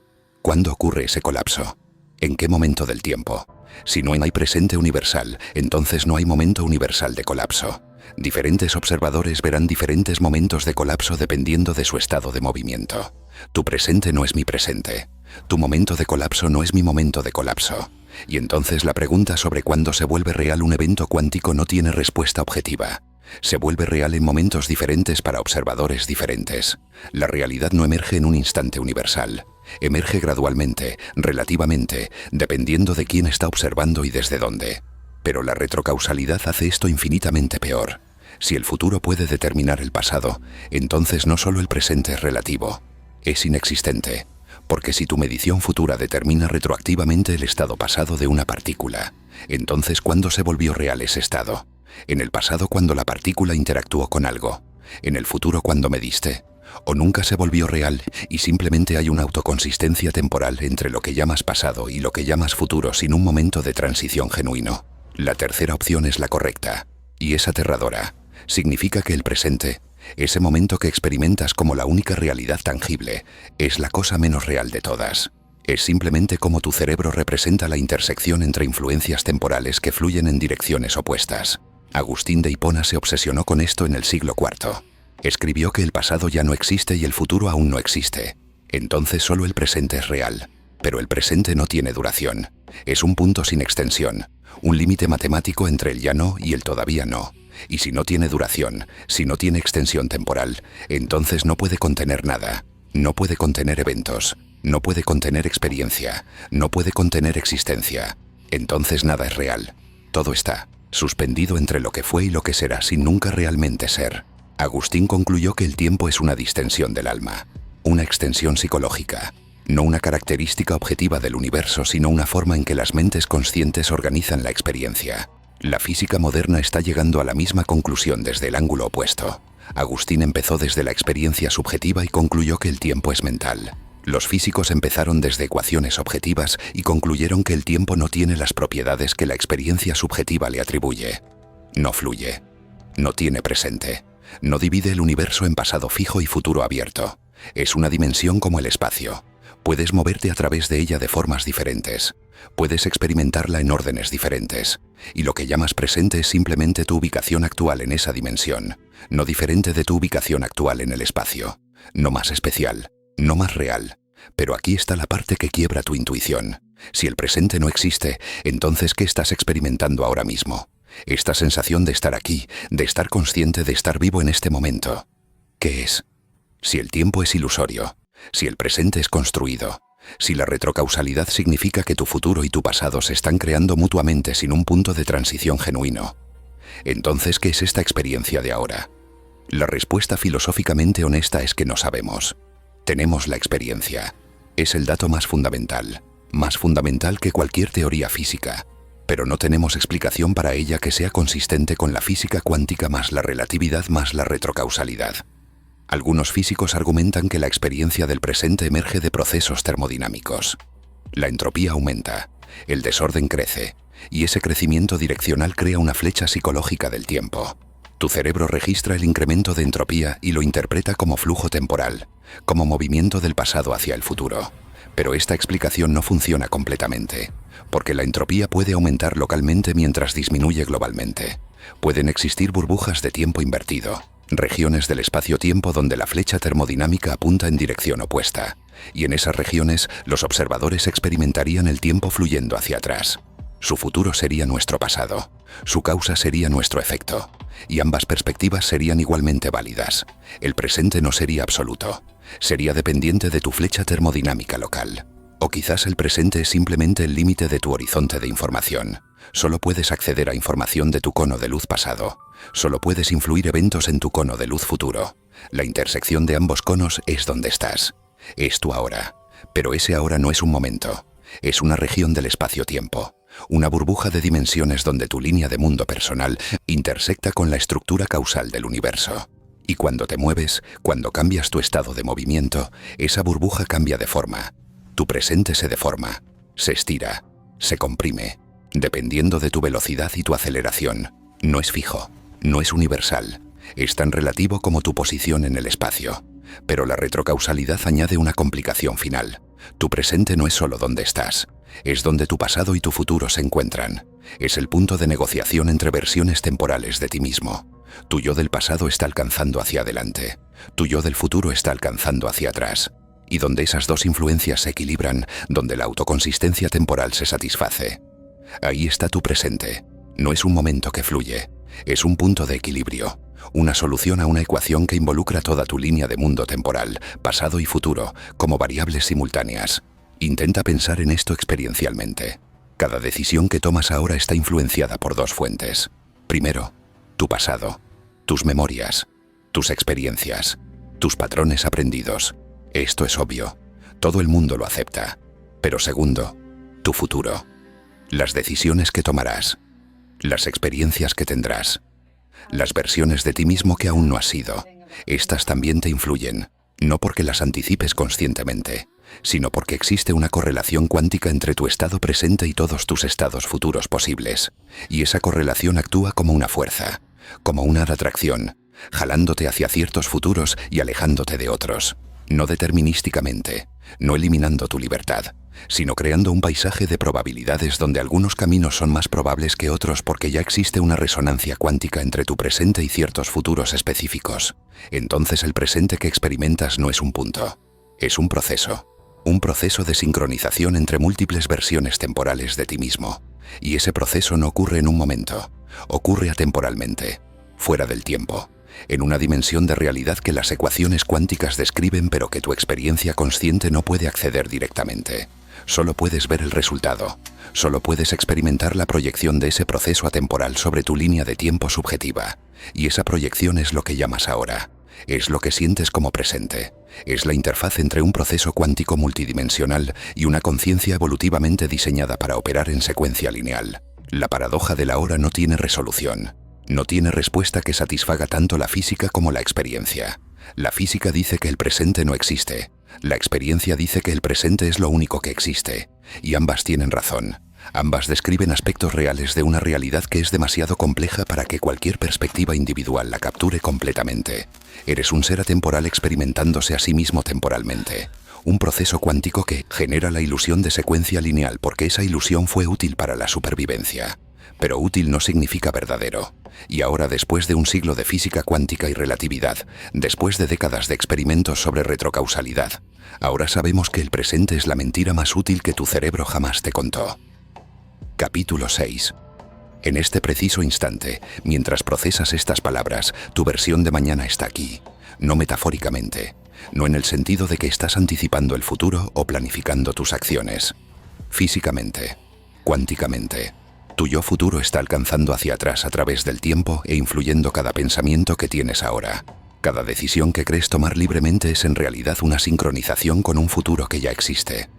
S1: ¿Cuándo ocurre ese colapso? ¿En qué momento del tiempo? Si no hay presente universal, entonces no hay momento universal de colapso. Diferentes observadores verán diferentes momentos de colapso dependiendo de su estado de movimiento. Tu presente no es mi presente. Tu momento de colapso no es mi momento de colapso. Y entonces la pregunta sobre cuándo se vuelve real un evento cuántico no tiene respuesta objetiva. Se vuelve real en momentos diferentes para observadores diferentes. La realidad no emerge en un instante universal. Emerge gradualmente, relativamente, dependiendo de quién está observando y desde dónde. Pero la retrocausalidad hace esto infinitamente peor. Si el futuro puede determinar el pasado, entonces no solo el presente es relativo, es inexistente. Porque si tu medición futura determina retroactivamente el estado pasado de una partícula, entonces ¿cuándo se volvió real ese estado? En el pasado cuando la partícula interactuó con algo, en el futuro cuando mediste, o nunca se volvió real y simplemente hay una autoconsistencia temporal entre lo que llamas pasado y lo que llamas futuro sin un momento de transición genuino. La tercera opción es la correcta, y es aterradora. Significa que el presente, ese momento que experimentas como la única realidad tangible, es la cosa menos real de todas. Es simplemente como tu cerebro representa la intersección entre influencias temporales que fluyen en direcciones opuestas. Agustín de Hipona se obsesionó con esto en el siglo IV. Escribió que el pasado ya no existe y el futuro aún no existe. Entonces solo el presente es real. Pero el presente no tiene duración. Es un punto sin extensión, un límite matemático entre el ya no y el todavía no. Y si no tiene duración, si no tiene extensión temporal, entonces no puede contener nada. No puede contener eventos, no puede contener experiencia, no puede contener existencia. Entonces nada es real. Todo está suspendido entre lo que fue y lo que será sin nunca realmente ser. Agustín concluyó que el tiempo es una distensión del alma, una extensión psicológica, no una característica objetiva del universo, sino una forma en que las mentes conscientes organizan la experiencia. La física moderna está llegando a la misma conclusión desde el ángulo opuesto. Agustín empezó desde la experiencia subjetiva y concluyó que el tiempo es mental. Los físicos empezaron desde ecuaciones objetivas y concluyeron que el tiempo no tiene las propiedades que la experiencia subjetiva le atribuye. No fluye. No tiene presente. No divide el universo en pasado fijo y futuro abierto. Es una dimensión como el espacio. Puedes moverte a través de ella de formas diferentes. Puedes experimentarla en órdenes diferentes. Y lo que llamas presente es simplemente tu ubicación actual en esa dimensión, no diferente de tu ubicación actual en el espacio. No más especial, no más real. Pero aquí está la parte que quiebra tu intuición. Si el presente no existe, entonces ¿qué estás experimentando ahora mismo? Esta sensación de estar aquí, de estar consciente, de estar vivo en este momento. ¿Qué es? Si el tiempo es ilusorio, si el presente es construido, si la retrocausalidad significa que tu futuro y tu pasado se están creando mutuamente sin un punto de transición genuino, entonces ¿qué es esta experiencia de ahora? La respuesta filosóficamente honesta es que no sabemos. Tenemos la experiencia. Es el dato más fundamental que cualquier teoría física, pero no tenemos explicación para ella que sea consistente con la física cuántica más la relatividad más la retrocausalidad. Algunos físicos argumentan que la experiencia del presente emerge de procesos termodinámicos. La entropía aumenta, el desorden crece, y ese crecimiento direccional crea una flecha psicológica del tiempo. Tu cerebro registra el incremento de entropía y lo interpreta como flujo temporal, como movimiento del pasado hacia el futuro. Pero esta explicación no funciona completamente, porque la entropía puede aumentar localmente mientras disminuye globalmente. Pueden existir burbujas de tiempo invertido, regiones del espacio-tiempo donde la flecha termodinámica apunta en dirección opuesta, y en esas regiones los observadores experimentarían el tiempo fluyendo hacia atrás. Su futuro sería nuestro pasado, su causa sería nuestro efecto, y ambas perspectivas serían igualmente válidas. El presente no sería absoluto, sería dependiente de tu flecha termodinámica local. O quizás el presente es simplemente el límite de tu horizonte de información. Solo puedes acceder a información de tu cono de luz pasado. Solo puedes influir eventos en tu cono de luz futuro. La intersección de ambos conos es donde estás. Es tu ahora. Pero ese ahora no es un momento. Es una región del espacio-tiempo. Una burbuja de dimensiones donde tu línea de mundo personal intersecta con la estructura causal del universo. Y cuando te mueves, cuando cambias tu estado de movimiento, esa burbuja cambia de forma. Tu presente se deforma, se estira, se comprime, dependiendo de tu velocidad y tu aceleración. No es fijo, no es universal, es tan relativo como tu posición en el espacio. Pero la retrocausalidad añade una complicación final. Tu presente no es solo donde estás, es donde tu pasado y tu futuro se encuentran. Es el punto de negociación entre versiones temporales de ti mismo. Tu yo del pasado está alcanzando hacia adelante, tu yo del futuro está alcanzando hacia atrás. Y donde esas dos influencias se equilibran, donde la autoconsistencia temporal se satisface. Ahí está tu presente. No es un momento que fluye, es un punto de equilibrio, una solución a una ecuación que involucra toda tu línea de mundo temporal, pasado y futuro, como variables simultáneas. Intenta pensar en esto experiencialmente. Cada decisión que tomas ahora está influenciada por dos fuentes. Primero, tu pasado, tus memorias, tus experiencias, tus patrones aprendidos. Esto es obvio, todo el mundo lo acepta. Pero segundo, tu futuro, las decisiones que tomarás, las experiencias que tendrás, las versiones de ti mismo que aún no has sido. Estas también te influyen, no porque las anticipes conscientemente, sino porque existe una correlación cuántica entre tu estado presente y todos tus estados futuros posibles. Y esa correlación actúa como una fuerza, como una atracción, jalándote hacia ciertos futuros y alejándote de otros. No determinísticamente, no eliminando tu libertad, sino creando un paisaje de probabilidades donde algunos caminos son más probables que otros porque ya existe una resonancia cuántica entre tu presente y ciertos futuros específicos. Entonces el presente que experimentas no es un punto, es un proceso de sincronización entre múltiples versiones temporales de ti mismo. Y ese proceso no ocurre en un momento, ocurre atemporalmente, fuera del tiempo. En una dimensión de realidad que las ecuaciones cuánticas describen pero que tu experiencia consciente no puede acceder directamente. Solo puedes ver el resultado, solo puedes experimentar la proyección de ese proceso atemporal sobre tu línea de tiempo subjetiva. Y esa proyección es lo que llamas ahora, es lo que sientes como presente. Es la interfaz entre un proceso cuántico multidimensional y una conciencia evolutivamente diseñada para operar en secuencia lineal. La paradoja del ahora no tiene resolución. No tiene respuesta que satisfaga tanto la física como la experiencia. La física dice que el presente no existe. La experiencia dice que el presente es lo único que existe. Y ambas tienen razón. Ambas describen aspectos reales de una realidad que es demasiado compleja para que cualquier perspectiva individual la capture completamente. Eres un ser atemporal experimentándose a sí mismo temporalmente. Un proceso cuántico que genera la ilusión de secuencia lineal porque esa ilusión fue útil para la supervivencia. Pero útil no significa verdadero. Y ahora, después de un siglo de física cuántica y relatividad, después de décadas de experimentos sobre retrocausalidad, ahora sabemos que el presente es la mentira más útil que tu cerebro jamás te contó. Capítulo 6. En este preciso instante, mientras procesas estas palabras, tu versión de mañana está aquí. No metafóricamente, no en el sentido de que estás anticipando el futuro o planificando tus acciones. Físicamente, cuánticamente. Tu yo futuro está alcanzando hacia atrás a través del tiempo e influyendo cada pensamiento que tienes ahora. Cada decisión que crees tomar libremente es en realidad una sincronización con un futuro que ya existe.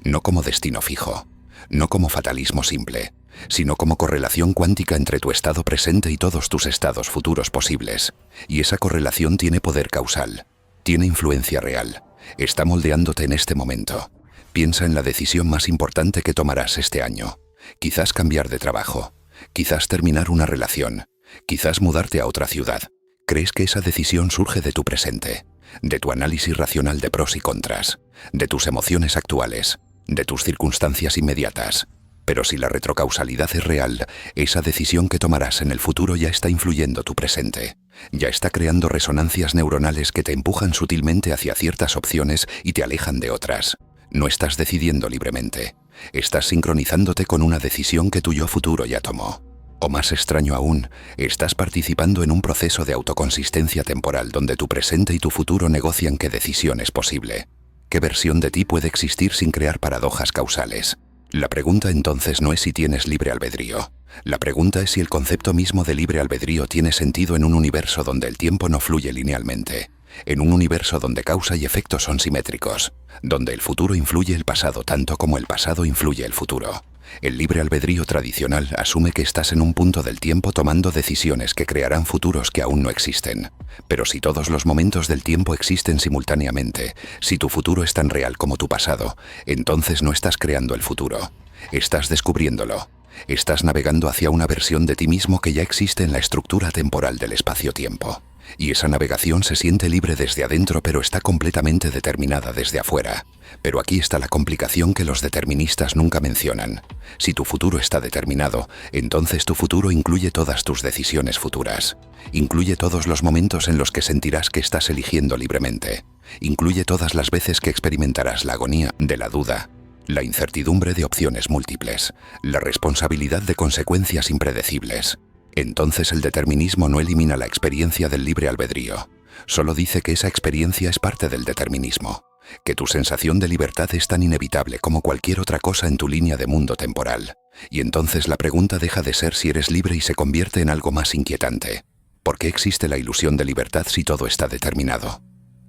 S1: No como destino fijo, no como fatalismo simple, sino como correlación cuántica entre tu estado presente y todos tus estados futuros posibles. Y esa correlación tiene poder causal, tiene influencia real, está moldeándote en este momento. Piensa en la decisión más importante que tomarás este año. Quizás cambiar de trabajo, quizás terminar una relación, quizás mudarte a otra ciudad. ¿Crees que esa decisión surge de tu presente, de tu análisis racional de pros y contras, de tus emociones actuales, de tus circunstancias inmediatas? Pero si la retrocausalidad es real, esa decisión que tomarás en el futuro ya está influyendo tu presente. Ya está creando resonancias neuronales que te empujan sutilmente hacia ciertas opciones y te alejan de otras. No estás decidiendo libremente. Estás sincronizándote con una decisión que tu yo futuro ya tomó. O más extraño aún, estás participando en un proceso de autoconsistencia temporal donde tu presente y tu futuro negocian qué decisión es posible. ¿Qué versión de ti puede existir sin crear paradojas causales? La pregunta entonces no es si tienes libre albedrío. La pregunta es si el concepto mismo de libre albedrío tiene sentido en un universo donde el tiempo no fluye linealmente. En un universo donde causa y efecto son simétricos, donde el futuro influye el pasado tanto como el pasado influye el futuro. El libre albedrío tradicional asume que estás en un punto del tiempo tomando decisiones que crearán futuros que aún no existen. Pero si todos los momentos del tiempo existen simultáneamente, si tu futuro es tan real como tu pasado, entonces no estás creando el futuro, estás descubriéndolo. Estás navegando hacia una versión de ti mismo que ya existe en la estructura temporal del espacio-tiempo. Y esa navegación se siente libre desde adentro pero está completamente determinada desde afuera. Pero aquí está la complicación que los deterministas nunca mencionan. Si tu futuro está determinado, entonces tu futuro incluye todas tus decisiones futuras. Incluye todos los momentos en los que sentirás que estás eligiendo libremente. Incluye todas las veces que experimentarás la agonía de la duda, la incertidumbre de opciones múltiples, la responsabilidad de consecuencias impredecibles. Entonces el determinismo no elimina la experiencia del libre albedrío, solo dice que esa experiencia es parte del determinismo, que tu sensación de libertad es tan inevitable como cualquier otra cosa en tu línea de mundo temporal. Y entonces la pregunta deja de ser si eres libre y se convierte en algo más inquietante. ¿Por qué existe la ilusión de libertad si todo está determinado?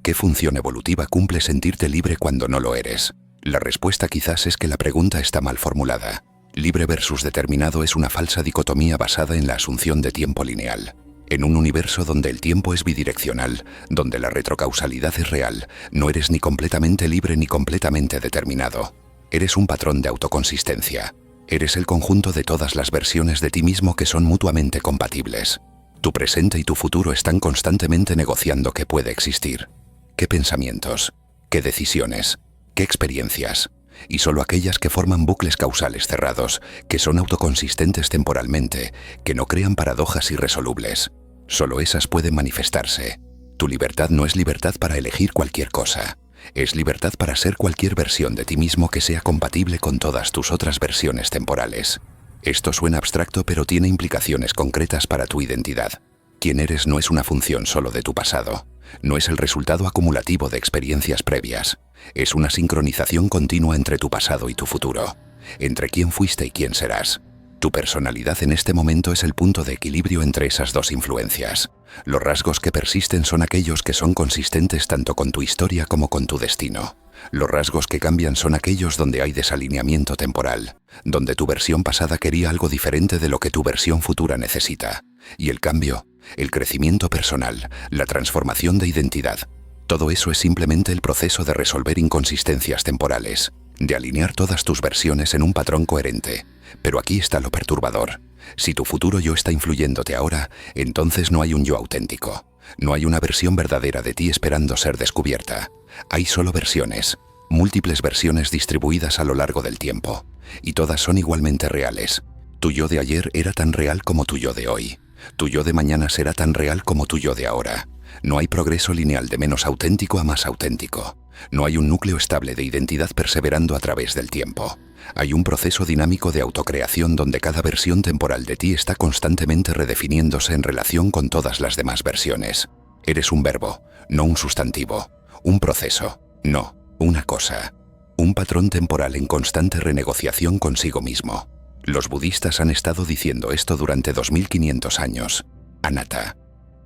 S1: ¿Qué función evolutiva cumple sentirte libre cuando no lo eres? La respuesta quizás es que la pregunta está mal formulada. Libre versus determinado es una falsa dicotomía basada en la asunción de tiempo lineal. En un universo donde el tiempo es bidireccional, donde la retrocausalidad es real, no eres ni completamente libre ni completamente determinado. Eres un patrón de autoconsistencia. Eres el conjunto de todas las versiones de ti mismo que son mutuamente compatibles. Tu presente y tu futuro están constantemente negociando qué puede existir. ¿Qué pensamientos? ¿Qué decisiones? ¿Qué experiencias? Y solo aquellas que forman bucles causales cerrados, que son autoconsistentes temporalmente, que no crean paradojas irresolubles. Solo esas pueden manifestarse. Tu libertad no es libertad para elegir cualquier cosa. Es libertad para ser cualquier versión de ti mismo que sea compatible con todas tus otras versiones temporales. Esto suena abstracto pero tiene implicaciones concretas para tu identidad. Quién eres no es una función solo de tu pasado. No es el resultado acumulativo de experiencias previas. Es una sincronización continua entre tu pasado y tu futuro. Entre quién fuiste y quién serás. Tu personalidad en este momento es el punto de equilibrio entre esas dos influencias. Los rasgos que persisten son aquellos que son consistentes tanto con tu historia como con tu destino. Los rasgos que cambian son aquellos donde hay desalineamiento temporal, donde tu versión pasada quería algo diferente de lo que tu versión futura necesita. Y el cambio, el crecimiento personal, la transformación de identidad, todo eso es simplemente el proceso de resolver inconsistencias temporales, de alinear todas tus versiones en un patrón coherente. Pero aquí está lo perturbador. Si tu futuro yo está influyéndote ahora, entonces no hay un yo auténtico. No hay una versión verdadera de ti esperando ser descubierta. Hay solo versiones, múltiples versiones distribuidas a lo largo del tiempo. Y todas son igualmente reales. Tu yo de ayer era tan real como tu yo de hoy. Tu yo de mañana será tan real como tu yo de ahora. No hay progreso lineal de menos auténtico a más auténtico. No hay un núcleo estable de identidad perseverando a través del tiempo. Hay un proceso dinámico de autocreación donde cada versión temporal de ti está constantemente redefiniéndose en relación con todas las demás versiones. Eres un verbo, no un sustantivo. Un proceso, no, una cosa. Un patrón temporal en constante renegociación consigo mismo. Los budistas han estado diciendo esto durante 2500 años. Anatta,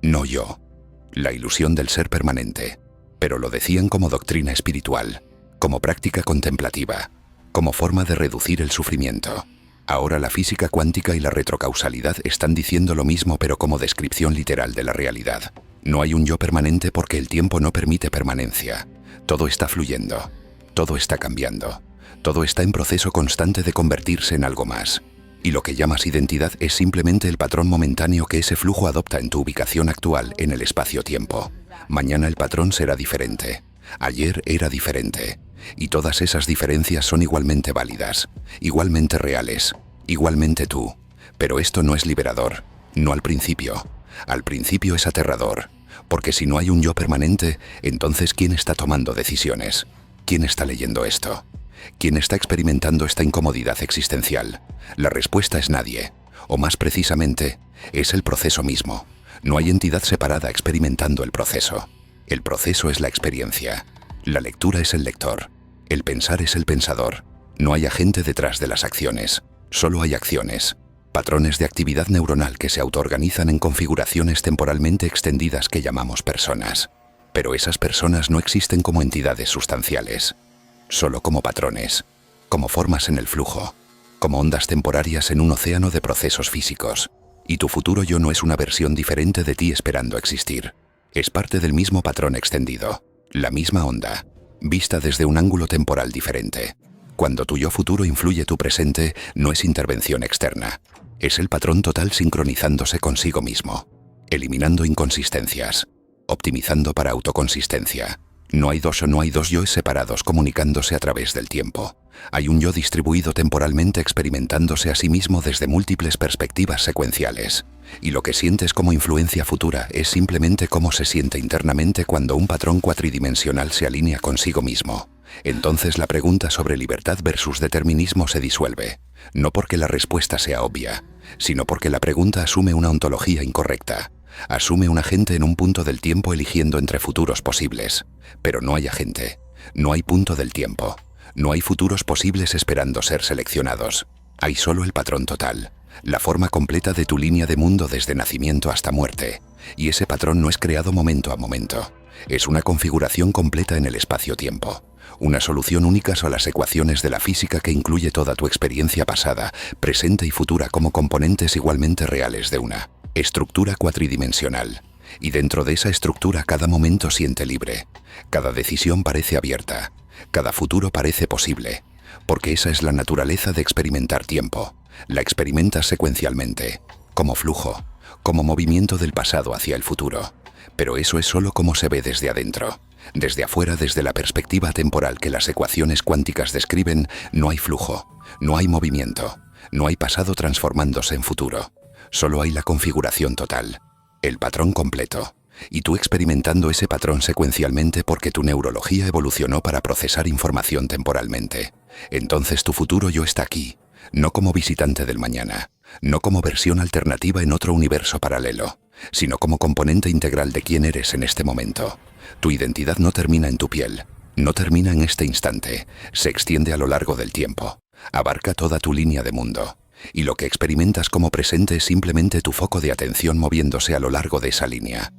S1: no yo. La ilusión del ser permanente. Pero lo decían como doctrina espiritual, como práctica contemplativa, como forma de reducir el sufrimiento. Ahora la física cuántica y la retrocausalidad están diciendo lo mismo, pero como descripción literal de la realidad. No hay un yo permanente porque el tiempo no permite permanencia. Todo está fluyendo, todo está cambiando, todo está en proceso constante de convertirse en algo más. Y lo que llamas identidad es simplemente el patrón momentáneo que ese flujo adopta en tu ubicación actual en el espacio-tiempo. Mañana el patrón será diferente. Ayer era diferente. Y todas esas diferencias son igualmente válidas, igualmente reales, igualmente tú. Pero esto no es liberador, no al principio. Al principio es aterrador, porque si no hay un yo permanente, entonces ¿quién está tomando decisiones? ¿Quién está leyendo esto? ¿Quién está experimentando esta incomodidad existencial? La respuesta es nadie, o más precisamente, es el proceso mismo. No hay entidad separada experimentando el proceso. El proceso es la experiencia. La lectura es el lector. El pensar es el pensador. No hay agente detrás de las acciones. Solo hay acciones. Patrones de actividad neuronal que se autoorganizan en configuraciones temporalmente extendidas que llamamos personas. Pero esas personas no existen como entidades sustanciales. Solo como patrones, como formas en el flujo, como ondas temporarias en un océano de procesos físicos. Y tu futuro yo no es una versión diferente de ti esperando existir. Es parte del mismo patrón extendido, la misma onda, vista desde un ángulo temporal diferente. Cuando tu yo futuro influye tu presente, no es intervención externa. Es el patrón total sincronizándose consigo mismo, eliminando inconsistencias, optimizando para autoconsistencia. No hay dos yoes separados comunicándose a través del tiempo. Hay un yo distribuido temporalmente experimentándose a sí mismo desde múltiples perspectivas secuenciales. Y lo que sientes como influencia futura es simplemente cómo se siente internamente cuando un patrón cuatridimensional se alinea consigo mismo. Entonces la pregunta sobre libertad versus determinismo se disuelve. No porque la respuesta sea obvia, sino porque la pregunta asume una ontología incorrecta. Asume un agente en un punto del tiempo eligiendo entre futuros posibles. Pero no hay agente, no hay punto del tiempo, no hay futuros posibles esperando ser seleccionados. Hay solo el patrón total, la forma completa de tu línea de mundo desde nacimiento hasta muerte. Y ese patrón no es creado momento a momento. Es una configuración completa en el espacio-tiempo. Una solución única a las ecuaciones de la física que incluye toda tu experiencia pasada, presente y futura como componentes igualmente reales de una estructura cuatridimensional. Y dentro de esa estructura cada momento siente libre. Cada decisión parece abierta. Cada futuro parece posible. Porque esa es la naturaleza de experimentar tiempo. La experimentas secuencialmente, como flujo, como movimiento del pasado hacia el futuro. Pero eso es solo como se ve desde adentro. Desde afuera, desde la perspectiva temporal que las ecuaciones cuánticas describen, no hay flujo, no hay movimiento, no hay pasado transformándose en futuro. Solo hay la configuración total, el patrón completo. Y tú experimentando ese patrón secuencialmente porque tu neurología evolucionó para procesar información temporalmente. Entonces tu futuro yo está aquí, no como visitante del mañana, no como versión alternativa en otro universo paralelo, sino como componente integral de quién eres en este momento. Tu identidad no termina en tu piel, no termina en este instante, se extiende a lo largo del tiempo, abarca toda tu línea de mundo. Y lo que experimentas como presente es simplemente tu foco de atención moviéndose a lo largo de esa línea.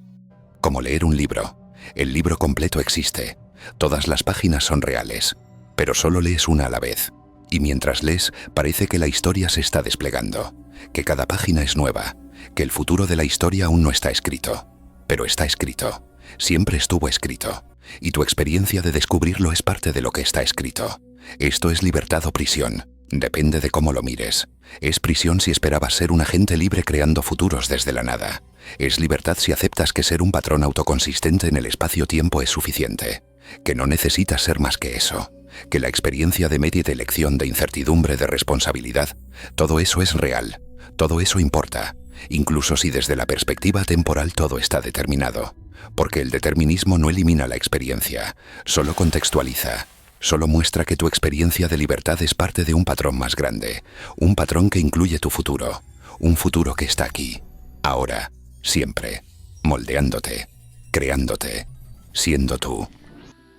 S1: Como leer un libro. El libro completo existe, Todas las páginas son reales, pero solo lees una a la vez. Y mientras lees, parece que la historia se está desplegando, que cada página es nueva, que el futuro de la historia aún no está escrito. Pero está escrito. Siempre estuvo escrito. Y tu experiencia de descubrirlo es parte de lo que está escrito. Esto es libertad o prisión. Depende de cómo lo mires. Es prisión si esperabas ser un agente libre creando futuros desde la nada. Es libertad si aceptas que ser un patrón autoconsistente en el espacio-tiempo es suficiente. Que no necesitas ser más que eso. Que la experiencia de media de elección, de incertidumbre, de responsabilidad, todo eso es real. Todo eso importa. Incluso si desde la perspectiva temporal todo está determinado. Porque el determinismo no elimina la experiencia, solo contextualiza. Solo muestra que tu experiencia de libertad es parte de un patrón más grande, un patrón que incluye tu futuro, un futuro que está aquí, ahora, siempre, moldeándote, creándote, siendo tú.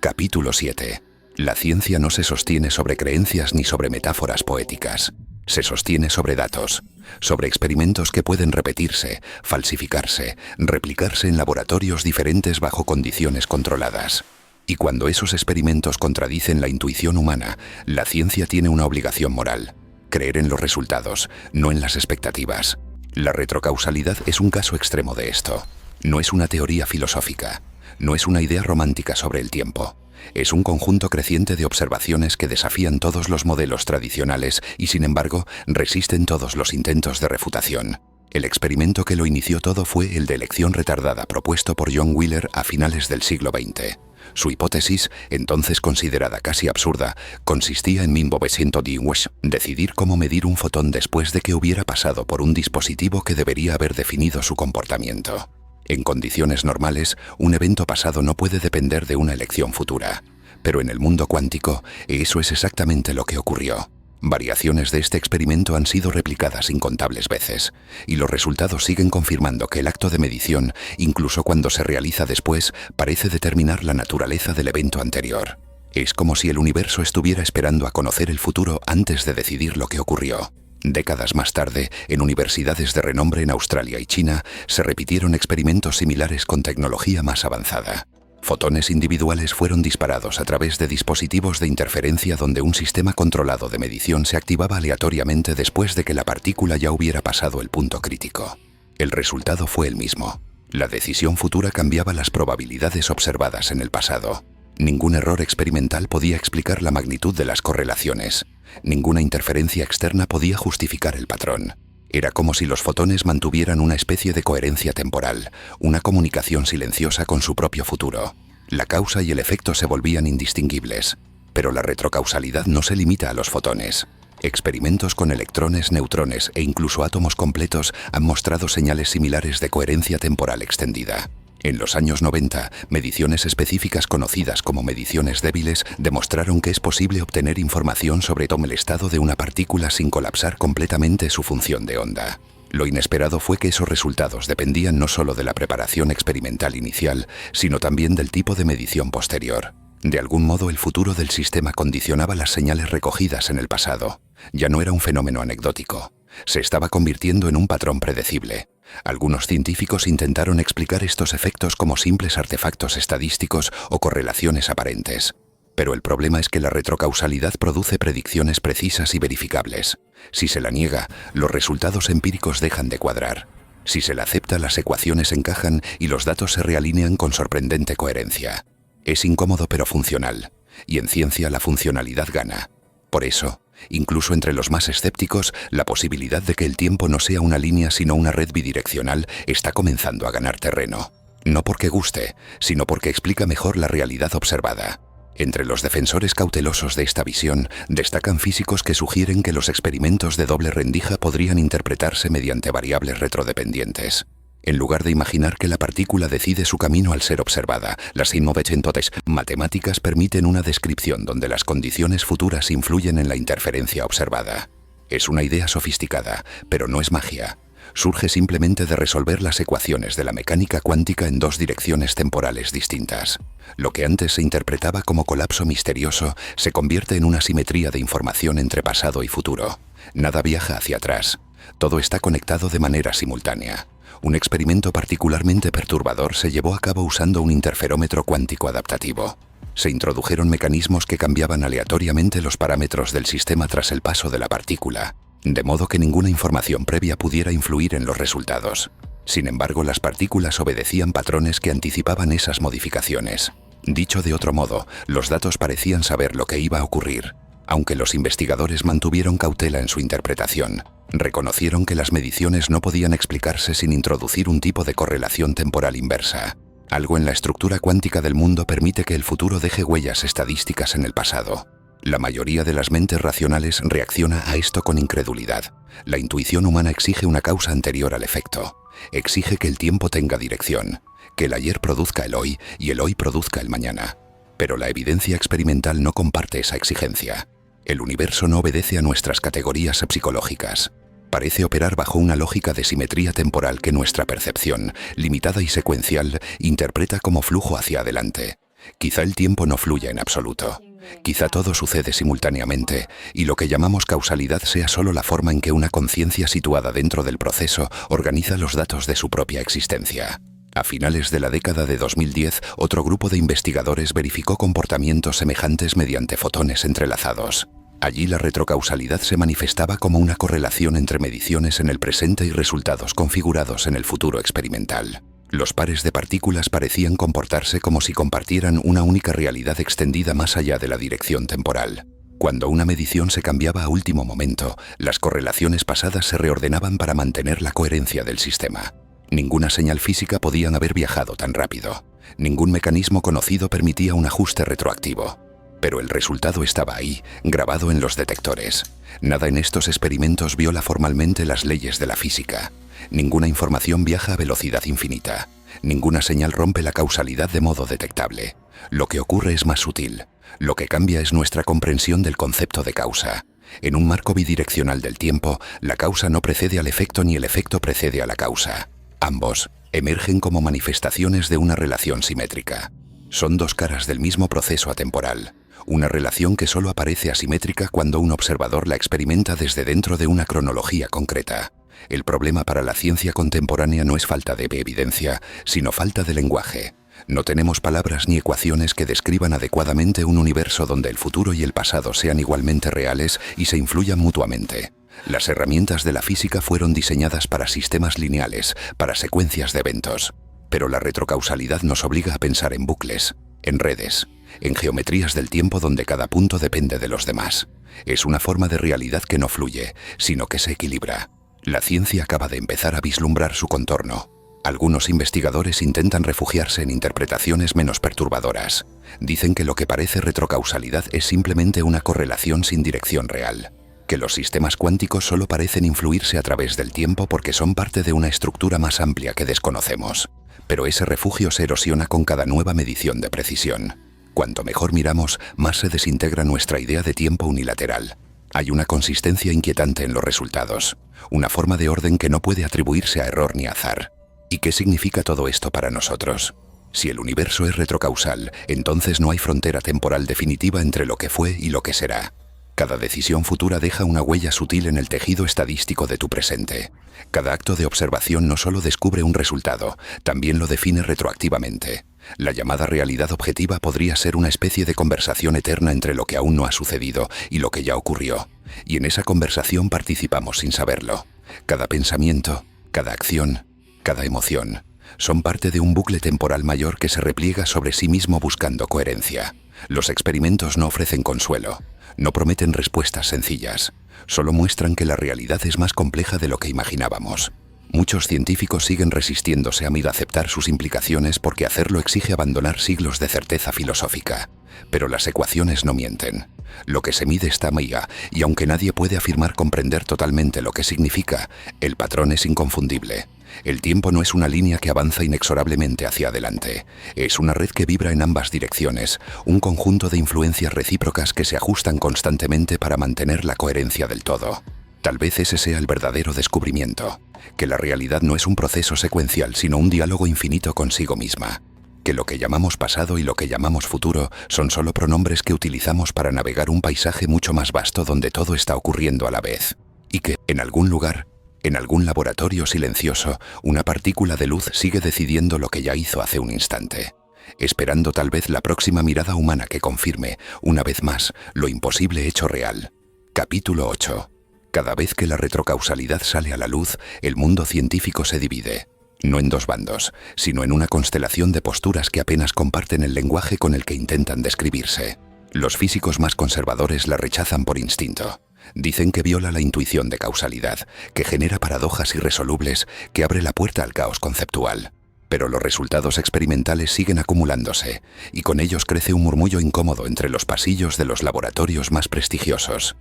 S1: Capítulo 7. La ciencia no se sostiene sobre creencias ni sobre metáforas poéticas. Se sostiene sobre datos, sobre experimentos que pueden repetirse, falsificarse, replicarse en laboratorios diferentes bajo condiciones controladas. Y cuando esos experimentos contradicen la intuición humana, la ciencia tiene una obligación moral: creer en los resultados, no en las expectativas. La retrocausalidad es un caso extremo de esto. No es una teoría filosófica, no es una idea romántica sobre el tiempo. Es un conjunto creciente de observaciones que desafían todos los modelos tradicionales y, sin embargo, resisten todos los intentos de refutación. El experimento que lo inició todo fue el de elección retardada propuesto por John Wheeler a finales del siglo XX. Su hipótesis, entonces considerada casi absurda, consistía en 1910 decidir cómo medir un fotón después de que hubiera pasado por un dispositivo que debería haber definido su comportamiento. En condiciones normales, un evento pasado no puede depender de una elección futura. Pero en el mundo cuántico, eso es exactamente lo que ocurrió. Variaciones de este experimento han sido replicadas incontables veces, y los resultados siguen confirmando que el acto de medición, incluso cuando se realiza después, parece determinar la naturaleza del evento anterior. Es como si el universo estuviera esperando a conocer el futuro antes de decidir lo que ocurrió. Décadas más tarde, en universidades de renombre en Australia y China, se repitieron experimentos similares con tecnología más avanzada. Fotones individuales fueron disparados a través de dispositivos de interferencia donde un sistema controlado de medición se activaba aleatoriamente después de que la partícula ya hubiera pasado el punto crítico. El resultado fue el mismo. La decisión futura cambiaba las probabilidades observadas en el pasado. Ningún error experimental podía explicar la magnitud de las correlaciones. Ninguna interferencia externa podía justificar el patrón. Era como si los fotones mantuvieran una especie de coherencia temporal, una comunicación silenciosa con su propio futuro. La causa y el efecto se volvían indistinguibles. Pero la retrocausalidad no se limita a los fotones. Experimentos con electrones, neutrones e incluso átomos completos han mostrado señales similares de coherencia temporal extendida. En los años 90, mediciones específicas conocidas como mediciones débiles demostraron que es posible obtener información sobre el estado de una partícula sin colapsar completamente su función de onda. Lo inesperado fue que esos resultados dependían no solo de la preparación experimental inicial, sino también del tipo de medición posterior. De algún modo, el futuro del sistema condicionaba las señales recogidas en el pasado. Ya no era un fenómeno anecdótico. Se estaba convirtiendo en un patrón predecible. Algunos científicos intentaron explicar estos efectos como simples artefactos estadísticos o correlaciones aparentes. Pero el problema es que la retrocausalidad produce predicciones precisas y verificables. Si se la niega, los resultados empíricos dejan de cuadrar. Si se la acepta, las ecuaciones encajan y los datos se realinean con sorprendente coherencia. Es incómodo pero funcional, y en ciencia la funcionalidad gana. Por eso, incluso entre los más escépticos, la posibilidad de que el tiempo no sea una línea sino una red bidireccional está comenzando a ganar terreno. No porque guste, sino porque explica mejor la realidad observada. Entre los defensores cautelosos de esta visión, destacan físicos que sugieren que los experimentos de doble rendija podrían interpretarse mediante variables retrodependientes. En lugar de imaginar que la partícula decide su camino al ser observada, las innovaciones matemáticas permiten una descripción donde las condiciones futuras influyen en la interferencia observada. Es una idea sofisticada, pero no es magia. Surge simplemente de resolver las ecuaciones de la mecánica cuántica en dos direcciones temporales distintas. Lo que antes se interpretaba como colapso misterioso se convierte en una simetría de información entre pasado y futuro. Nada viaja hacia atrás. Todo está conectado de manera simultánea. Un experimento particularmente perturbador se llevó a cabo usando un interferómetro cuántico adaptativo. Se introdujeron mecanismos que cambiaban aleatoriamente los parámetros del sistema tras el paso de la partícula, de modo que ninguna información previa pudiera influir en los resultados. Sin embargo, las partículas obedecían patrones que anticipaban esas modificaciones. Dicho de otro modo, los datos parecían saber lo que iba a ocurrir. Aunque los investigadores mantuvieron cautela en su interpretación, reconocieron que las mediciones no podían explicarse sin introducir un tipo de correlación temporal inversa. Algo en la estructura cuántica del mundo permite que el futuro deje huellas estadísticas en el pasado. La mayoría de las mentes racionales reacciona a esto con incredulidad. La intuición humana exige una causa anterior al efecto. Exige que el tiempo tenga dirección, que el ayer produzca el hoy y el hoy produzca el mañana. Pero la evidencia experimental no comparte esa exigencia. El universo no obedece a nuestras categorías psicológicas. Parece operar bajo una lógica de simetría temporal que nuestra percepción, limitada y secuencial, interpreta como flujo hacia adelante. Quizá el tiempo no fluya en absoluto. Quizá todo sucede simultáneamente, y lo que llamamos causalidad sea solo la forma en que una conciencia situada dentro del proceso organiza los datos de su propia existencia. A finales de la década de 2010, otro grupo de investigadores verificó comportamientos semejantes mediante fotones entrelazados. Allí la retrocausalidad se manifestaba como una correlación entre mediciones en el presente y resultados configurados en el futuro experimental. Los pares de partículas parecían comportarse como si compartieran una única realidad extendida más allá de la dirección temporal. Cuando una medición se cambiaba a último momento, las correlaciones pasadas se reordenaban para mantener la coherencia del sistema. Ninguna señal física podía haber viajado tan rápido. Ningún mecanismo conocido permitía un ajuste retroactivo. Pero el resultado estaba ahí, grabado en los detectores. Nada en estos experimentos viola formalmente las leyes de la física. Ninguna información viaja a velocidad infinita. Ninguna señal rompe la causalidad de modo detectable. Lo que ocurre es más sutil. Lo que cambia es nuestra comprensión del concepto de causa. En un marco bidireccional del tiempo, la causa no precede al efecto ni el efecto precede a la causa. Ambos emergen como manifestaciones de una relación simétrica. Son dos caras del mismo proceso atemporal. Una relación que solo aparece asimétrica cuando un observador la experimenta desde dentro de una cronología concreta. El problema para la ciencia contemporánea no es falta de evidencia, sino falta de lenguaje. No tenemos palabras ni ecuaciones que describan adecuadamente un universo donde el futuro y el pasado sean igualmente reales y se influyan mutuamente. Las herramientas de la física fueron diseñadas para sistemas lineales, para secuencias de eventos. Pero la retrocausalidad nos obliga a pensar en bucles, en redes, en geometrías del tiempo donde cada punto depende de los demás. Es una forma de realidad que no fluye, sino que se equilibra. La ciencia acaba de empezar a vislumbrar su contorno. Algunos investigadores intentan refugiarse en interpretaciones menos perturbadoras. Dicen que lo que parece retrocausalidad es simplemente una correlación sin dirección real. Que los sistemas cuánticos solo parecen influirse a través del tiempo porque son parte de una estructura más amplia que desconocemos. Pero ese refugio se erosiona con cada nueva medición de precisión. Cuanto mejor miramos, más se desintegra nuestra idea de tiempo unilateral. Hay una consistencia inquietante en los resultados, una forma de orden que no puede atribuirse a error ni azar. ¿Y qué significa todo esto para nosotros? Si el universo es retrocausal, entonces no hay frontera temporal definitiva entre lo que fue y lo que será. Cada decisión futura deja una huella sutil en el tejido estadístico de tu presente. Cada acto de observación no solo descubre un resultado, también lo define retroactivamente. La llamada realidad objetiva podría ser una especie de conversación eterna entre lo que aún no ha sucedido y lo que ya ocurrió. Y en esa conversación participamos sin saberlo. Cada pensamiento, cada acción, cada emoción, son parte de un bucle temporal mayor que se repliega sobre sí mismo buscando coherencia. Los experimentos no ofrecen consuelo. No prometen respuestas sencillas, solo muestran que la realidad es más compleja de lo que imaginábamos. Muchos científicos siguen resistiéndose a aceptar sus implicaciones porque hacerlo exige abandonar siglos de certeza filosófica. Pero las ecuaciones no mienten. Lo que se mide está allá, y aunque nadie puede afirmar comprender totalmente lo que significa, el patrón es inconfundible. El tiempo no es una línea que avanza inexorablemente hacia adelante. Es una red que vibra en ambas direcciones, un conjunto de influencias recíprocas que se ajustan constantemente para mantener la coherencia del todo. Tal vez ese sea el verdadero descubrimiento, que la realidad no es un proceso secuencial, sino un diálogo infinito consigo misma. Que lo que llamamos pasado y lo que llamamos futuro son solo pronombres que utilizamos para navegar un paisaje mucho más vasto donde todo está ocurriendo a la vez. Y que, en algún lugar, en algún laboratorio silencioso, una partícula de luz sigue decidiendo lo que ya hizo hace un instante. esperando tal vez la próxima mirada humana que confirme, una vez más, lo imposible hecho real. Capítulo 8. Cada vez que la retrocausalidad sale a la luz, el mundo científico se divide. No en dos bandos, sino en una constelación de posturas que apenas comparten el lenguaje con el que intentan describirse. Los físicos más conservadores la rechazan por instinto. Dicen que viola la intuición de causalidad, que genera paradojas irresolubles, que abre la puerta al caos conceptual. Pero los resultados experimentales siguen acumulándose, y con ellos crece un murmullo incómodo entre los pasillos de los laboratorios más prestigiosos.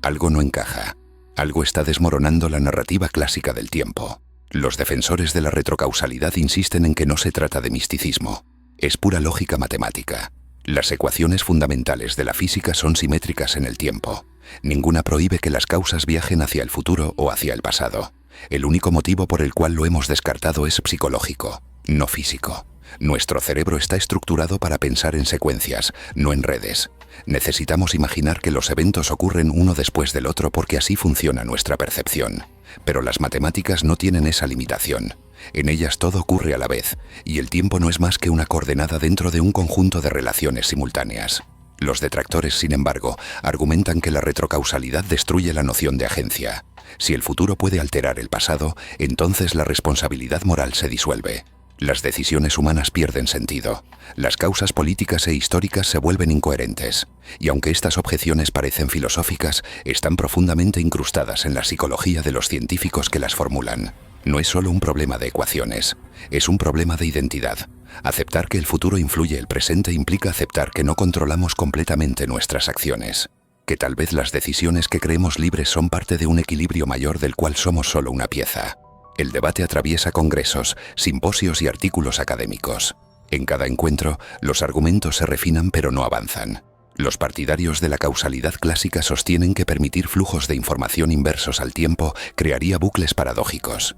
S1: Algo no encaja. Algo está desmoronando la narrativa clásica del tiempo. Los defensores de la retrocausalidad insisten en que no se trata de misticismo. Es pura lógica matemática. Las ecuaciones fundamentales de la física son simétricas en el tiempo. Ninguna prohíbe que las causas viajen hacia el futuro o hacia el pasado. El único motivo por el cual lo hemos descartado es psicológico, no físico. Nuestro cerebro está estructurado para pensar en secuencias, no en redes. Necesitamos imaginar que los eventos ocurren uno después del otro porque así funciona nuestra percepción. Pero las matemáticas no tienen esa limitación. En ellas todo ocurre a la vez, y el tiempo no es más que una coordenada dentro de un conjunto de relaciones simultáneas. Los detractores, sin embargo, argumentan que la retrocausalidad destruye la noción de agencia. Si el futuro puede alterar el pasado, entonces la responsabilidad moral se disuelve. Las decisiones humanas pierden sentido. Las causas políticas e históricas se vuelven incoherentes. Y aunque estas objeciones parecen filosóficas, están profundamente incrustadas en la psicología de los científicos que las formulan. No es solo un problema de ecuaciones, es un problema de identidad. Aceptar que el futuro influye el presente implica aceptar que no controlamos completamente nuestras acciones. Que tal vez las decisiones que creemos libres son parte de un equilibrio mayor del cual somos solo una pieza. El debate atraviesa congresos, simposios y artículos académicos. En cada encuentro, los argumentos se refinan pero no avanzan. Los partidarios de la causalidad clásica sostienen que permitir flujos de información inversos al tiempo crearía bucles paradójicos.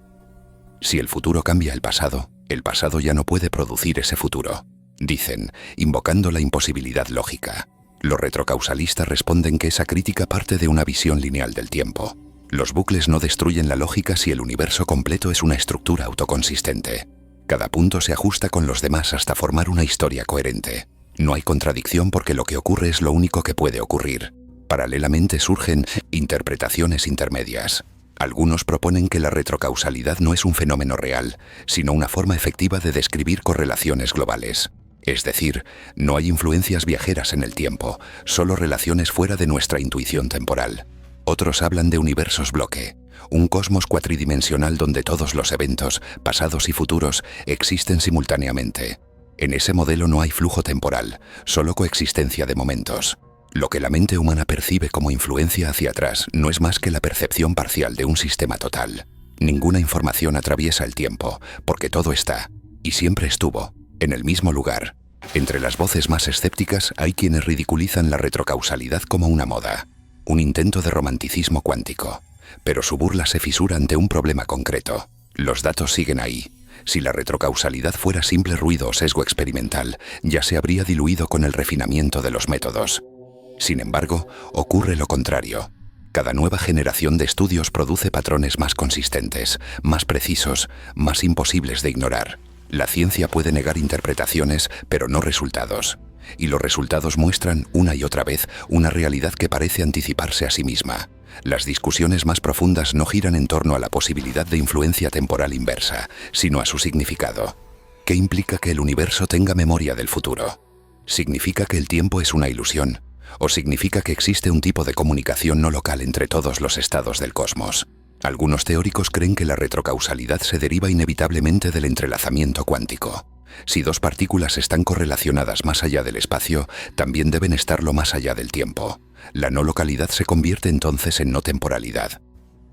S1: Si el futuro cambia el pasado ya no puede producir ese futuro, dicen, invocando la imposibilidad lógica. Los retrocausalistas responden que esa crítica parte de una visión lineal del tiempo. Los bucles no destruyen la lógica si el universo completo es una estructura autoconsistente. Cada punto se ajusta con los demás hasta formar una historia coherente. No hay contradicción porque lo que ocurre es lo único que puede ocurrir. Paralelamente surgen interpretaciones intermedias. Algunos proponen que la retrocausalidad no es un fenómeno real, sino una forma efectiva de describir correlaciones globales. Es decir, no hay influencias viajeras en el tiempo, solo relaciones fuera de nuestra intuición temporal. Otros hablan de universos bloque, un cosmos cuatridimensional donde todos los eventos, pasados y futuros, existen simultáneamente. En ese modelo no hay flujo temporal, solo coexistencia de momentos. Lo que la mente humana percibe como influencia hacia atrás no es más que la percepción parcial de un sistema total. Ninguna información atraviesa el tiempo, porque todo está, y siempre estuvo, en el mismo lugar. Entre las voces más escépticas hay quienes ridiculizan la retrocausalidad como una moda, un intento de romanticismo cuántico. Pero su burla se fisura ante un problema concreto. Los datos siguen ahí. Si la retrocausalidad fuera simple ruido o sesgo experimental, ya se habría diluido con el refinamiento de los métodos. Sin embargo, ocurre lo contrario. Cada nueva generación de estudios produce patrones más consistentes, más precisos, más imposibles de ignorar. La ciencia puede negar interpretaciones, pero no resultados. Y los resultados muestran, una y otra vez, una realidad que parece anticiparse a sí misma. Las discusiones más profundas no giran en torno a la posibilidad de influencia temporal inversa, sino a su significado. ¿Qué implica que el universo tenga memoria del futuro? ¿Significa que el tiempo es una ilusión? ¿O significa que existe un tipo de comunicación no local entre todos los estados del cosmos? Algunos teóricos creen que la retrocausalidad se deriva inevitablemente del entrelazamiento cuántico. Si dos partículas están correlacionadas más allá del espacio, también deben estarlo más allá del tiempo. La no localidad se convierte entonces en no temporalidad.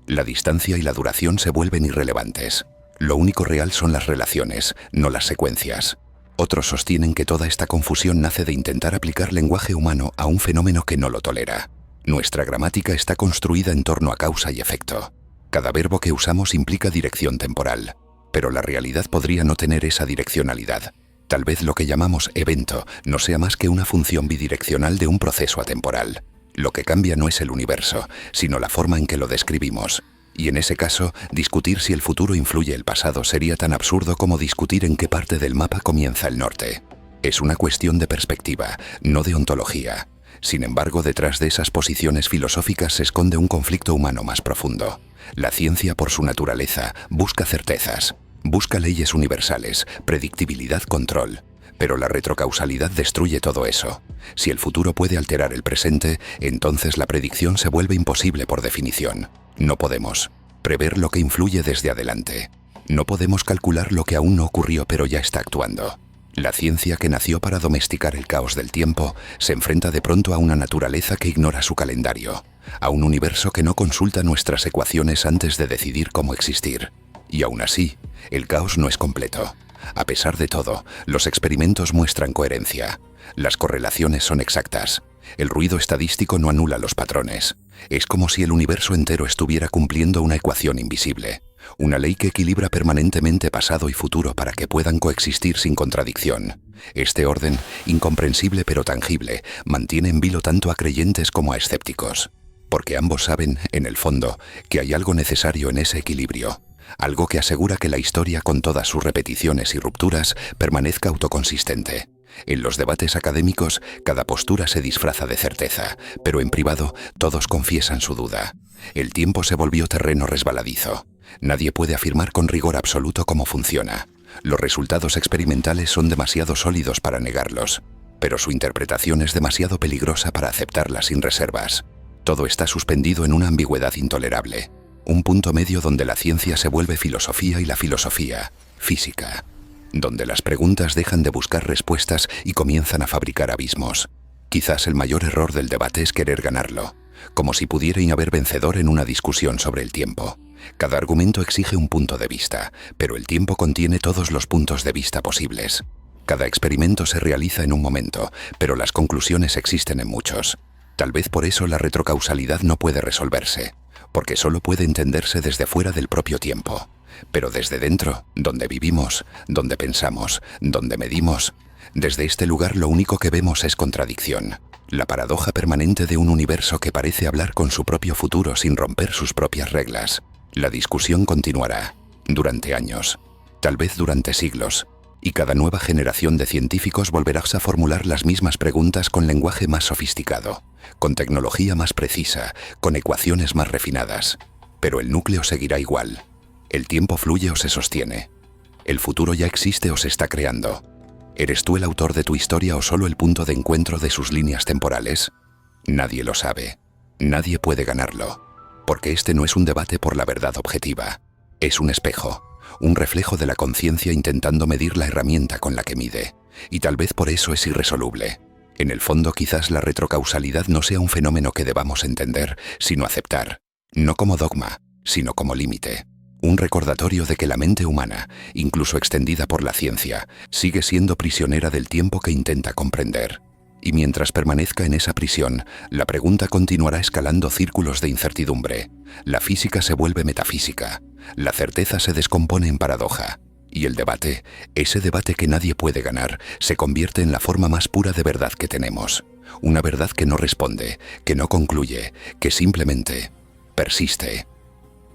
S1: La distancia y la duración se vuelven irrelevantes. Lo único real son las relaciones, no las secuencias. Otros sostienen que toda esta confusión nace de intentar aplicar lenguaje humano a un fenómeno que no lo tolera. Nuestra gramática está construida en torno a causa y efecto. Cada verbo que usamos implica dirección temporal, pero la realidad podría no tener esa direccionalidad. Tal vez lo que llamamos evento no sea más que una función bidireccional de un proceso atemporal. Lo que cambia no es el universo, sino la forma en que lo describimos. Y en ese caso, discutir si el futuro influye el pasado sería tan absurdo como discutir en qué parte del mapa comienza el norte. Es una cuestión de perspectiva, no de ontología. Sin embargo, detrás de esas posiciones filosóficas se esconde un conflicto humano más profundo. La ciencia, por su naturaleza, busca certezas, busca leyes universales, predictibilidad, control. Pero la retrocausalidad destruye todo eso. Si el futuro puede alterar el presente, entonces la predicción se vuelve imposible por definición. No podemos prever lo que influye desde adelante. No podemos calcular lo que aún no ocurrió pero ya está actuando. La ciencia, que nació para domesticar el caos del tiempo, se enfrenta de pronto a una naturaleza que ignora su calendario, a un universo que no consulta nuestras ecuaciones antes de decidir cómo existir. Y aún así, el caos no es completo. A pesar de todo, los experimentos muestran coherencia. Las correlaciones son exactas. El ruido estadístico no anula los patrones. Es como si el universo entero estuviera cumpliendo una ecuación invisible. Una ley que equilibra permanentemente pasado y futuro para que puedan coexistir sin contradicción. Este orden, incomprensible pero tangible, mantiene en vilo tanto a creyentes como a escépticos. Porque ambos saben, en el fondo, que hay algo necesario en ese equilibrio. Algo que asegura que la historia, con todas sus repeticiones y rupturas, permanezca autoconsistente. En los debates académicos, cada postura se disfraza de certeza, pero en privado todos confiesan su duda. El tiempo se volvió terreno resbaladizo. Nadie puede afirmar con rigor absoluto cómo funciona. Los resultados experimentales son demasiado sólidos para negarlos, pero su interpretación es demasiado peligrosa para aceptarla sin reservas. Todo está suspendido en una ambigüedad intolerable. Un punto medio donde la ciencia se vuelve filosofía y la filosofía, física. Donde las preguntas dejan de buscar respuestas y comienzan a fabricar abismos. Quizás el mayor error del debate es querer ganarlo, como si pudiera haber vencedor en una discusión sobre el tiempo. Cada argumento exige un punto de vista, pero el tiempo contiene todos los puntos de vista posibles. Cada experimento se realiza en un momento, pero las conclusiones existen en muchos. Tal vez por eso la retrocausalidad no puede resolverse, porque solo puede entenderse desde fuera del propio tiempo. Pero desde dentro, donde vivimos, donde pensamos, donde medimos, desde este lugar lo único que vemos es contradicción. La paradoja permanente de un universo que parece hablar con su propio futuro sin romper sus propias reglas. La discusión continuará, durante años, tal vez durante siglos, y cada nueva generación de científicos volverá a formular las mismas preguntas con lenguaje más sofisticado, con tecnología más precisa, con ecuaciones más refinadas. Pero el núcleo seguirá igual. El tiempo fluye o se sostiene. El futuro ya existe o se está creando. ¿Eres tú el autor de tu historia o solo el punto de encuentro de sus líneas temporales? Nadie lo sabe. Nadie puede ganarlo. Porque este no es un debate por la verdad objetiva. Es un espejo, un reflejo de la conciencia intentando medir la herramienta con la que mide. Y tal vez por eso es irresoluble. En el fondo, quizás la retrocausalidad no sea un fenómeno que debamos entender, sino aceptar. No como dogma, sino como límite. Un recordatorio de que la mente humana, incluso extendida por la ciencia, sigue siendo prisionera del tiempo que intenta comprender. Y mientras permanezca en esa prisión, la pregunta continuará escalando círculos de incertidumbre. La física se vuelve metafísica, la certeza se descompone en paradoja, y el debate, ese debate que nadie puede ganar, se convierte en la forma más pura de verdad que tenemos. Una verdad que no responde, que no concluye, que simplemente persiste.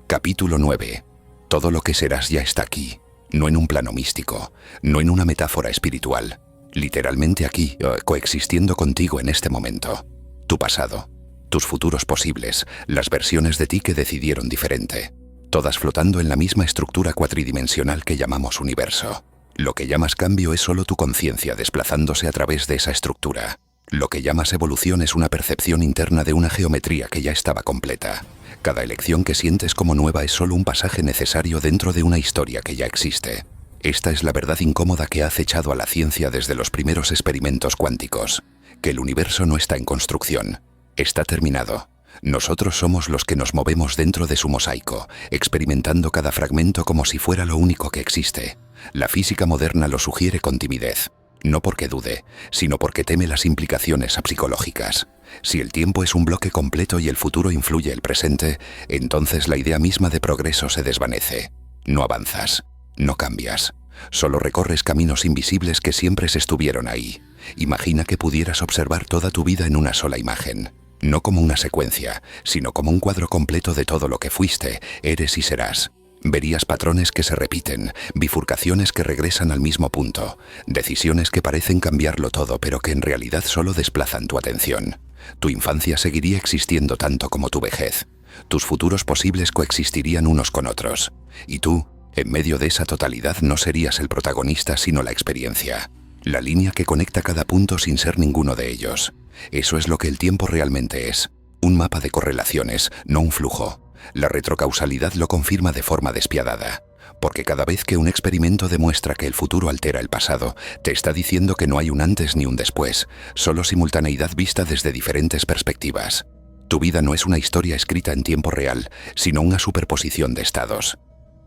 S1: Capítulo 9. Todo lo que serás ya está aquí, no en un plano místico, no en una metáfora espiritual. Literalmente aquí, coexistiendo contigo en este momento. Tu pasado, tus futuros posibles, las versiones de ti que decidieron diferente. Todas flotando en la misma estructura cuatridimensional que llamamos universo. Lo que llamas cambio es solo tu conciencia desplazándose a través de esa estructura. Lo que llamas evolución es una percepción interna de una geometría que ya estaba completa. Cada elección que sientes como nueva es solo un pasaje necesario dentro de una historia que ya existe. Esta es la verdad incómoda que ha acechado a la ciencia desde los primeros experimentos cuánticos, que el universo no está en construcción, está terminado. Nosotros somos los que nos movemos dentro de su mosaico, experimentando cada fragmento como si fuera lo único que existe. La física moderna lo sugiere con timidez, no porque dude, sino porque teme las implicaciones psicológicas. Si el tiempo es un bloque completo y el futuro influye el presente, entonces la idea misma de progreso se desvanece. No avanzas. No cambias, solo recorres caminos invisibles que siempre se estuvieron ahí. Imagina que pudieras observar toda tu vida en una sola imagen, no como una secuencia, sino como un cuadro completo de todo lo que fuiste, eres y serás. Verías patrones que se repiten, bifurcaciones que regresan al mismo punto, decisiones que parecen cambiarlo todo pero que en realidad solo desplazan tu atención. Tu infancia seguiría existiendo tanto como tu vejez. Tus futuros posibles coexistirían unos con otros. Y tú, en medio de esa totalidad, no serías el protagonista sino la experiencia. La línea que conecta cada punto sin ser ninguno de ellos. Eso es lo que el tiempo realmente es. Un mapa de correlaciones, no un flujo. La retrocausalidad lo confirma de forma despiadada, porque cada vez que un experimento demuestra que el futuro altera el pasado, te está diciendo que no hay un antes ni un después, solo simultaneidad vista desde diferentes perspectivas. Tu vida no es una historia escrita en tiempo real, sino una superposición de estados.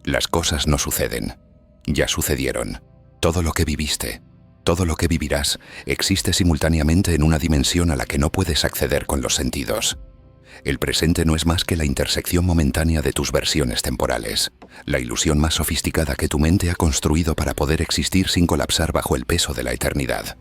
S1: Las cosas no suceden, ya sucedieron. Todo lo que viviste, todo lo que vivirás, existe simultáneamente en una dimensión a la que no puedes acceder con los sentidos. El presente no es más que la intersección momentánea de tus versiones temporales, la ilusión más sofisticada que tu mente ha construido para poder existir sin colapsar bajo el peso de la eternidad.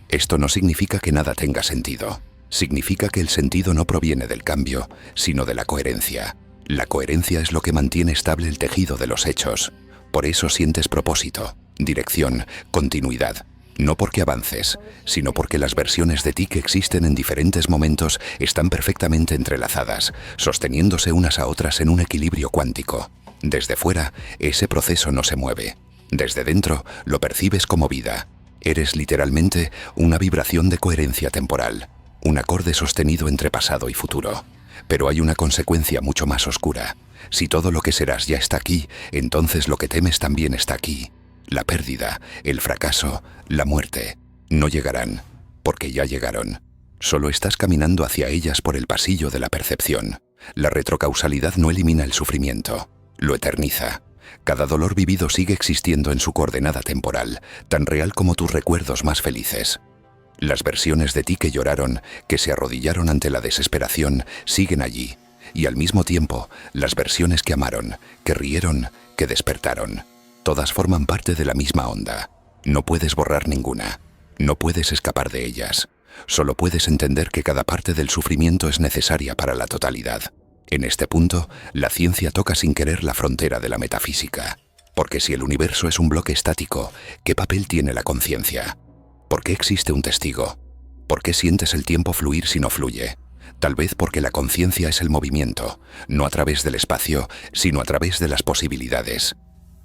S1: Esto no significa que nada tenga sentido. Significa que el sentido no proviene del cambio, sino de la coherencia. La coherencia es lo que mantiene estable el tejido de los hechos. Por eso sientes propósito, dirección, continuidad. No porque avances, sino porque las versiones de ti que existen en diferentes momentos están perfectamente entrelazadas, sosteniéndose unas a otras en un equilibrio cuántico. Desde fuera, ese proceso no se mueve. Desde dentro, lo percibes como vida. Eres literalmente una vibración de coherencia temporal, un acorde sostenido entre pasado y futuro. Pero hay una consecuencia mucho más oscura. Si todo lo que serás ya está aquí, entonces lo que temes también está aquí. La pérdida, el fracaso, la muerte, no llegarán, porque ya llegaron. Solo estás caminando hacia ellas por el pasillo de la percepción. La retrocausalidad no elimina el sufrimiento, lo eterniza. Cada dolor vivido sigue existiendo en su coordenada temporal, tan real como tus recuerdos más felices. Las versiones de ti que lloraron, que se arrodillaron ante la desesperación, siguen allí. Y al mismo tiempo, las versiones que amaron, que rieron, que despertaron. Todas forman parte de la misma onda. No puedes borrar ninguna. No puedes escapar de ellas. Solo puedes entender que cada parte del sufrimiento es necesaria para la totalidad. En este punto, la ciencia toca sin querer la frontera de la metafísica. Porque si el universo es un bloque estático, ¿qué papel tiene la conciencia? ¿Por qué existe un testigo? ¿Por qué sientes el tiempo fluir si no fluye? Tal vez porque la conciencia es el movimiento, no a través del espacio, sino a través de las posibilidades.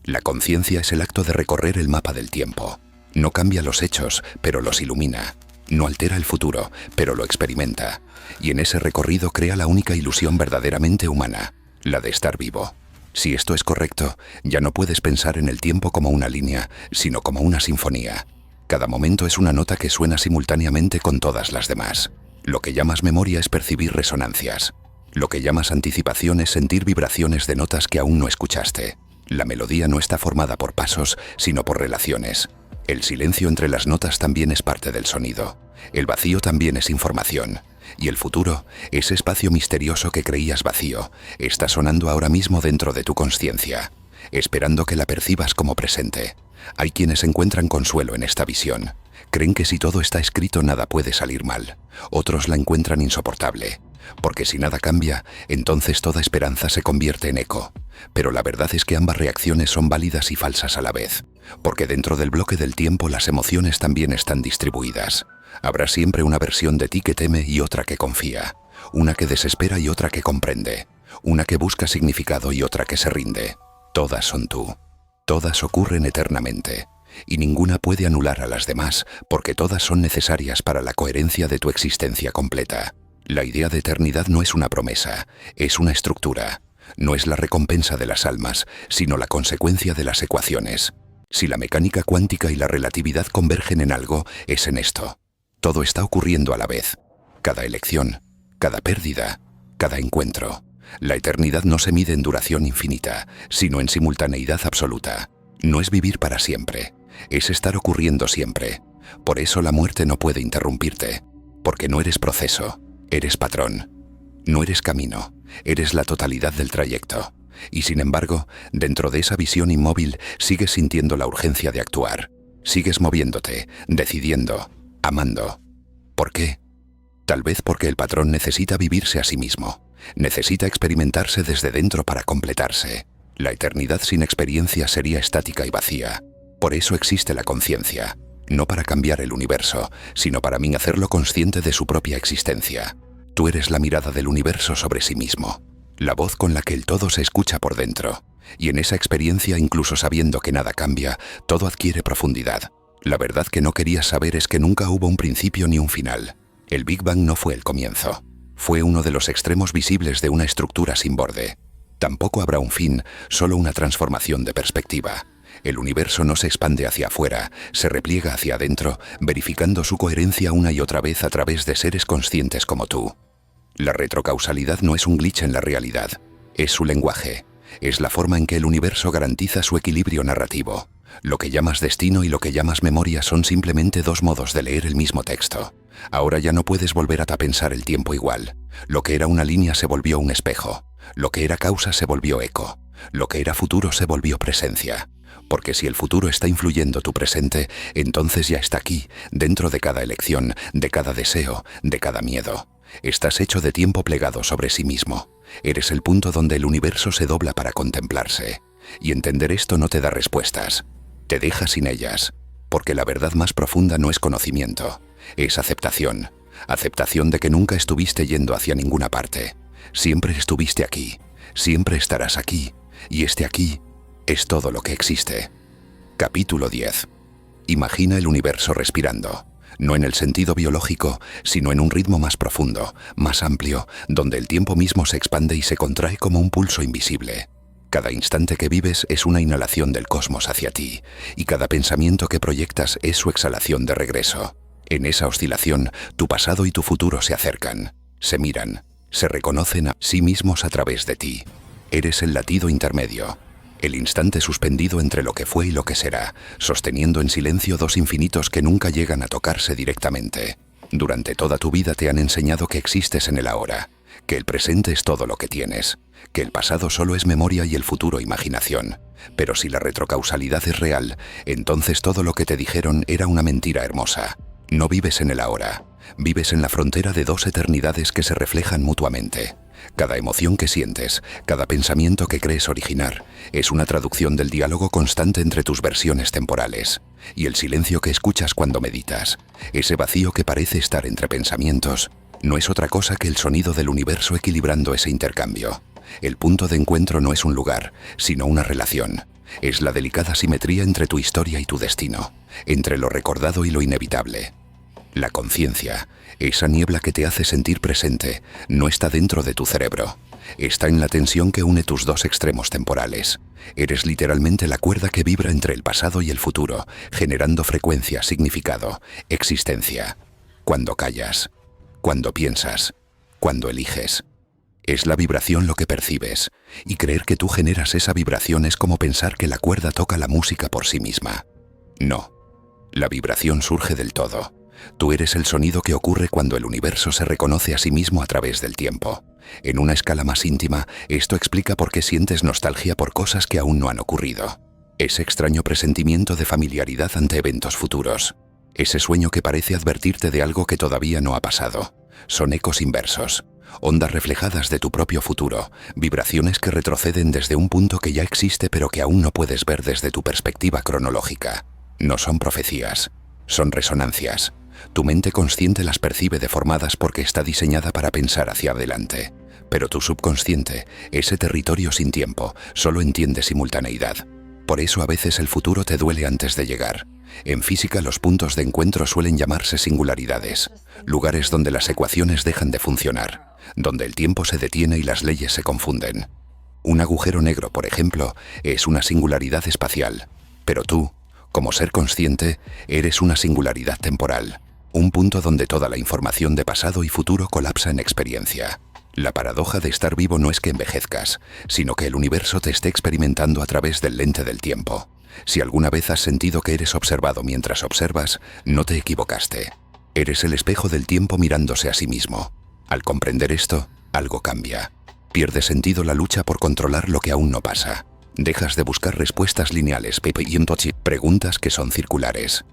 S1: La conciencia es el acto de recorrer el mapa del tiempo. No cambia los hechos, pero los ilumina. No altera el futuro, pero lo experimenta. Y en ese recorrido crea la única ilusión verdaderamente humana, la de estar vivo. Si esto es correcto, ya no puedes pensar en el tiempo como una línea, sino como una sinfonía. Cada momento es una nota que suena simultáneamente con todas las demás. Lo que llamas memoria es percibir resonancias. Lo que llamas anticipación es sentir vibraciones de notas que aún no escuchaste. La melodía no está formada por pasos, sino por relaciones. El silencio entre las notas también es parte del sonido. El vacío también es información. Y el futuro, ese espacio misterioso que creías vacío, está sonando ahora mismo dentro de tu consciencia, esperando que la percibas como presente. Hay quienes encuentran consuelo en esta visión. Creen que si todo está escrito nada puede salir mal. Otros la encuentran insoportable. Porque si nada cambia, entonces toda esperanza se convierte en eco. Pero la verdad es que ambas reacciones son válidas y falsas a la vez. Porque dentro del bloque del tiempo las emociones también están distribuidas. Habrá siempre una versión de ti que teme y otra que confía. Una que desespera y otra que comprende. Una que busca significado y otra que se rinde. Todas son tú. Todas ocurren eternamente. Y ninguna puede anular a las demás, porque todas son necesarias para la coherencia de tu existencia completa. La idea de eternidad no es una promesa, es una estructura. No es la recompensa de las almas, sino la consecuencia de las ecuaciones. Si la mecánica cuántica y la relatividad convergen en algo, es en esto. Todo está ocurriendo a la vez. Cada elección, cada pérdida, cada encuentro. La eternidad no se mide en duración infinita, sino en simultaneidad absoluta. No es vivir para siempre, es estar ocurriendo siempre. Por eso la muerte no puede interrumpirte, porque no eres proceso, eres patrón. No eres camino, eres la totalidad del trayecto. Y sin embargo, dentro de esa visión inmóvil, sigues sintiendo la urgencia de actuar. Sigues moviéndote, decidiendo, amando. ¿Por qué? Tal vez porque el patrón necesita vivirse a sí mismo. Necesita experimentarse desde dentro para completarse. La eternidad sin experiencia sería estática y vacía. Por eso existe la conciencia, no para cambiar el universo, sino para mí hacerlo consciente de su propia existencia. Tú eres la mirada del universo sobre sí mismo, la voz con la que el todo se escucha por dentro. Y en esa experiencia, incluso sabiendo que nada cambia, todo adquiere profundidad. La verdad que no querías saber es que nunca hubo un principio ni un final. El Big Bang no fue el comienzo. Fue uno de los extremos visibles de una estructura sin borde. Tampoco habrá un fin, solo una transformación de perspectiva. El universo no se expande hacia afuera, se repliega hacia adentro, verificando su coherencia una y otra vez a través de seres conscientes como tú. La retrocausalidad no es un glitch en la realidad, es su lenguaje. Es la forma en que el universo garantiza su equilibrio narrativo. Lo que llamas destino y lo que llamas memoria son simplemente dos modos de leer el mismo texto. Ahora ya no puedes volver a pensar el tiempo igual. Lo que era una línea se volvió un espejo. Lo que era causa se volvió eco. Lo que era futuro se volvió presencia. Porque si el futuro está influyendo tu presente, entonces ya está aquí, dentro de cada elección, de cada deseo, de cada miedo. Estás hecho de tiempo plegado sobre sí mismo. Eres el punto donde el universo se dobla para contemplarse. Y entender esto no te da respuestas. Te deja sin ellas. Porque la verdad más profunda no es conocimiento. Es aceptación. Aceptación de que nunca estuviste yendo hacia ninguna parte. Siempre estuviste aquí. Siempre estarás aquí. Y este aquí es todo lo que existe. Capítulo 10. Imagina el universo respirando. No en el sentido biológico, sino en un ritmo más profundo, más amplio, donde el tiempo mismo se expande y se contrae como un pulso invisible. Cada instante que vives es una inhalación del cosmos hacia ti, y cada pensamiento que proyectas es su exhalación de regreso. En esa oscilación, tu pasado y tu futuro se acercan, se miran, se reconocen a sí mismos a través de ti. Eres el latido intermedio, el instante suspendido entre lo que fue y lo que será, sosteniendo en silencio dos infinitos que nunca llegan a tocarse directamente. Durante toda tu vida te han enseñado que existes en el ahora, que el presente es todo lo que tienes, que el pasado solo es memoria y el futuro imaginación. Pero si la retrocausalidad es real, entonces todo lo que te dijeron era una mentira hermosa. No vives en el ahora, vives en la frontera de dos eternidades que se reflejan mutuamente. Cada emoción que sientes, cada pensamiento que crees originar, es una traducción del diálogo constante entre tus versiones temporales. Y el silencio que escuchas cuando meditas, ese vacío que parece estar entre pensamientos, no es otra cosa que el sonido del universo equilibrando ese intercambio. El punto de encuentro no es un lugar, sino una relación. Es la delicada simetría entre tu historia y tu destino, entre lo recordado y lo inevitable. La conciencia, esa niebla que te hace sentir presente, no está dentro de tu cerebro. Está en la tensión que une tus dos extremos temporales. Eres literalmente la cuerda que vibra entre el pasado y el futuro, generando frecuencia, significado, existencia. Cuando callas, cuando piensas, cuando eliges. Es la vibración lo que percibes, y creer que tú generas esa vibración es como pensar que la cuerda toca la música por sí misma. No. La vibración surge del todo. Tú eres el sonido que ocurre cuando el universo se reconoce a sí mismo a través del tiempo. En una escala más íntima, esto explica por qué sientes nostalgia por cosas que aún no han ocurrido. Ese extraño presentimiento de familiaridad ante eventos futuros. Ese sueño que parece advertirte de algo que todavía no ha pasado. Son ecos inversos, ondas reflejadas de tu propio futuro, vibraciones que retroceden desde un punto que ya existe pero que aún no puedes ver desde tu perspectiva cronológica. No son profecías, son resonancias. Tu mente consciente las percibe deformadas porque está diseñada para pensar hacia adelante. Pero tu subconsciente, ese territorio sin tiempo, solo entiende simultaneidad. Por eso a veces el futuro te duele antes de llegar. En física los puntos de encuentro suelen llamarse singularidades, lugares donde las ecuaciones dejan de funcionar, donde el tiempo se detiene y las leyes se confunden. Un agujero negro, por ejemplo, es una singularidad espacial, pero tú, como ser consciente, eres una singularidad temporal. Un punto donde toda la información de pasado y futuro colapsa en experiencia. La paradoja de estar vivo no es que envejezcas, sino que el universo te esté experimentando a través del lente del tiempo. Si alguna vez has sentido que eres observado mientras observas, no te equivocaste. Eres el espejo del tiempo mirándose a sí mismo. Al comprender esto, algo cambia. Pierde sentido la lucha por controlar lo que aún no pasa. Dejas de buscar respuestas lineales, preguntas que son circulares.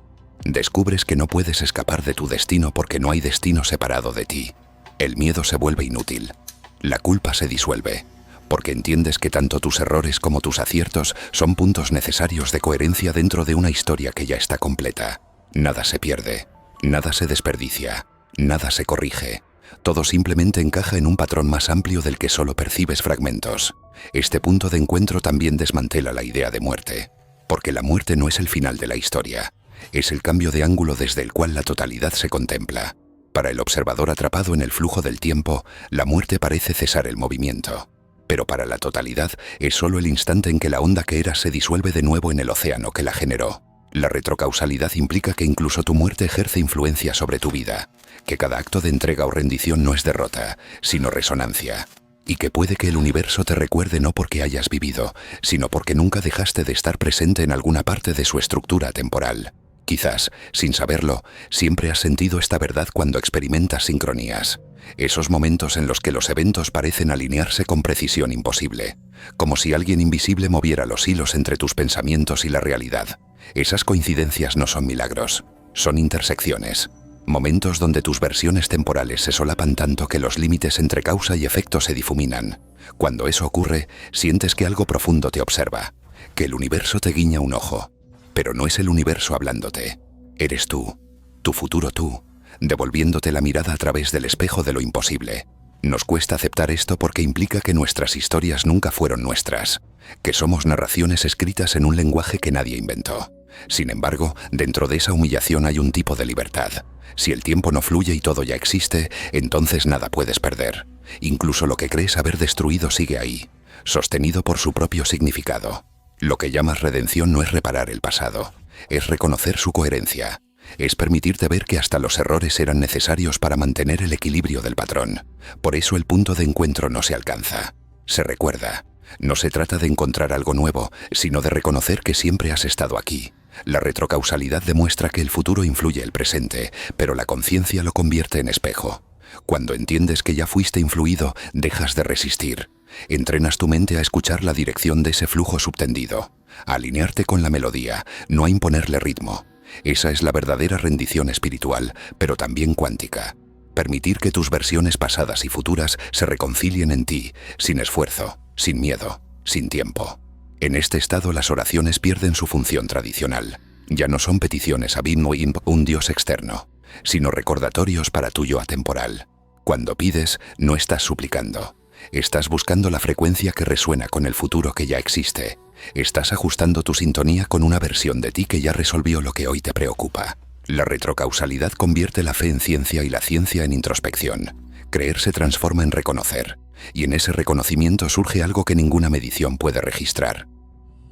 S1: Descubres que no puedes escapar de tu destino porque no hay destino separado de ti. El miedo se vuelve inútil. La culpa se disuelve. porque entiendes que tanto tus errores como tus aciertos son puntos necesarios de coherencia dentro de una historia que ya está completa. Nada se pierde, nada se desperdicia, nada se corrige. Todo simplemente encaja en un patrón más amplio del que solo percibes fragmentos. Este punto de encuentro también desmantela la idea de muerte, porque la muerte no es el final de la historia, es el cambio de ángulo desde el cual la totalidad se contempla. Para el observador atrapado en el flujo del tiempo, la muerte parece cesar el movimiento. Pero para la totalidad es solo el instante en que la onda que era se disuelve de nuevo en el océano que la generó. La retrocausalidad implica que incluso tu muerte ejerce influencia sobre tu vida, que cada acto de entrega o rendición no es derrota, sino resonancia, y que puede que el universo te recuerde no porque hayas vivido, sino porque nunca dejaste de estar presente en alguna parte de su estructura temporal. Quizás, sin saberlo, siempre has sentido esta verdad cuando experimentas sincronías. Esos momentos en los que los eventos parecen alinearse con precisión imposible, como si alguien invisible moviera los hilos entre tus pensamientos y la realidad. Esas coincidencias no son milagros, son intersecciones. Momentos donde tus versiones temporales se solapan tanto que los límites entre causa y efecto se difuminan. Cuando eso ocurre, sientes que algo profundo te observa, que el universo te guiña un ojo. Pero no es el universo hablándote, eres tú, tu futuro tú, devolviéndote la mirada a través del espejo de lo imposible. Nos cuesta aceptar esto porque implica que nuestras historias nunca fueron nuestras, que somos narraciones escritas en un lenguaje que nadie inventó. Sin embargo, dentro de esa humillación hay un tipo de libertad. Si el tiempo no fluye y todo ya existe, entonces nada puedes perder. Incluso lo que crees haber destruido sigue ahí, sostenido por su propio significado. Lo que llamas redención no es reparar el pasado, es reconocer su coherencia, es permitirte ver que hasta los errores eran necesarios para mantener el equilibrio del patrón. Por eso el punto de encuentro no se alcanza, se recuerda. No se trata de encontrar algo nuevo, sino de reconocer que siempre has estado aquí. La retrocausalidad demuestra que el futuro influye el presente, pero la conciencia lo convierte en espejo. Cuando entiendes que ya fuiste influido, dejas de resistir. Entrenas tu mente a escuchar la dirección de ese flujo subtendido, a alinearte con la melodía, no a imponerle ritmo. Esa es la verdadera rendición espiritual, pero también cuántica. Permitir que tus versiones pasadas y futuras se reconcilien en ti, sin esfuerzo, sin miedo, sin tiempo. En este estado las oraciones pierden su función tradicional. Ya no son peticiones a Bin o Imp, un dios externo, sino recordatorios para tu yo atemporal. Cuando pides, no estás suplicando. Estás buscando la frecuencia que resuena con el futuro que ya existe. Estás ajustando tu sintonía con una versión de ti que ya resolvió lo que hoy te preocupa. La retrocausalidad convierte la fe en ciencia y la ciencia en introspección. Creer se transforma en reconocer, y en ese reconocimiento surge algo que ninguna medición puede registrar.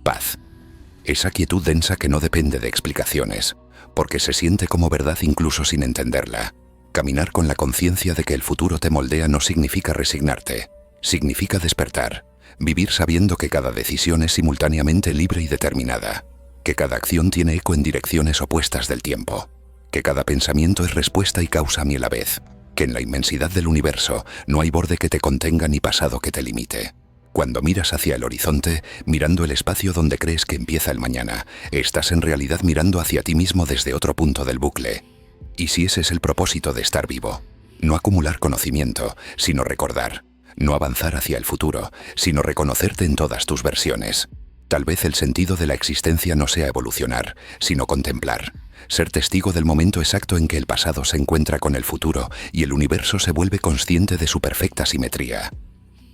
S1: Paz. Esa quietud densa que no depende de explicaciones, porque se siente como verdad incluso sin entenderla. Caminar con la conciencia de que el futuro te moldea no significa resignarte. Significa despertar, vivir sabiendo que cada decisión es simultáneamente libre y determinada, que cada acción tiene eco en direcciones opuestas del tiempo, que cada pensamiento es respuesta y causa a la vez, que en la inmensidad del universo no hay borde que te contenga ni pasado que te limite. Cuando miras hacia el horizonte, mirando el espacio donde crees que empieza el mañana, estás en realidad mirando hacia ti mismo desde otro punto del bucle. Y si ese es el propósito de estar vivo, no acumular conocimiento, sino recordar. No avanzar hacia el futuro, sino reconocerte en todas tus versiones. Tal vez el sentido de la existencia no sea evolucionar, sino contemplar. Ser testigo del momento exacto en que el pasado se encuentra con el futuro y el universo se vuelve consciente de su perfecta simetría.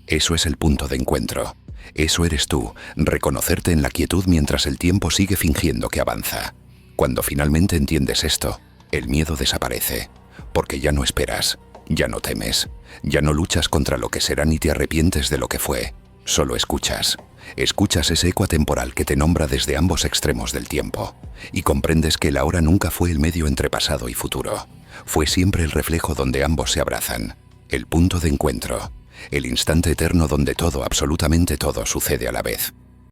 S1: Eso es el punto de encuentro. Eso eres tú, reconocerte en la quietud mientras el tiempo sigue fingiendo que avanza. Cuando finalmente entiendes esto, el miedo desaparece, porque ya no esperas. Ya no temes, ya no luchas contra lo que será ni te arrepientes de lo que fue, solo escuchas. Escuchas ese eco atemporal que te nombra desde ambos extremos del tiempo y comprendes que el ahora nunca fue el medio entre pasado y futuro. Fue siempre el reflejo donde ambos se abrazan, el punto de encuentro, el instante eterno donde todo, absolutamente todo, sucede a la vez.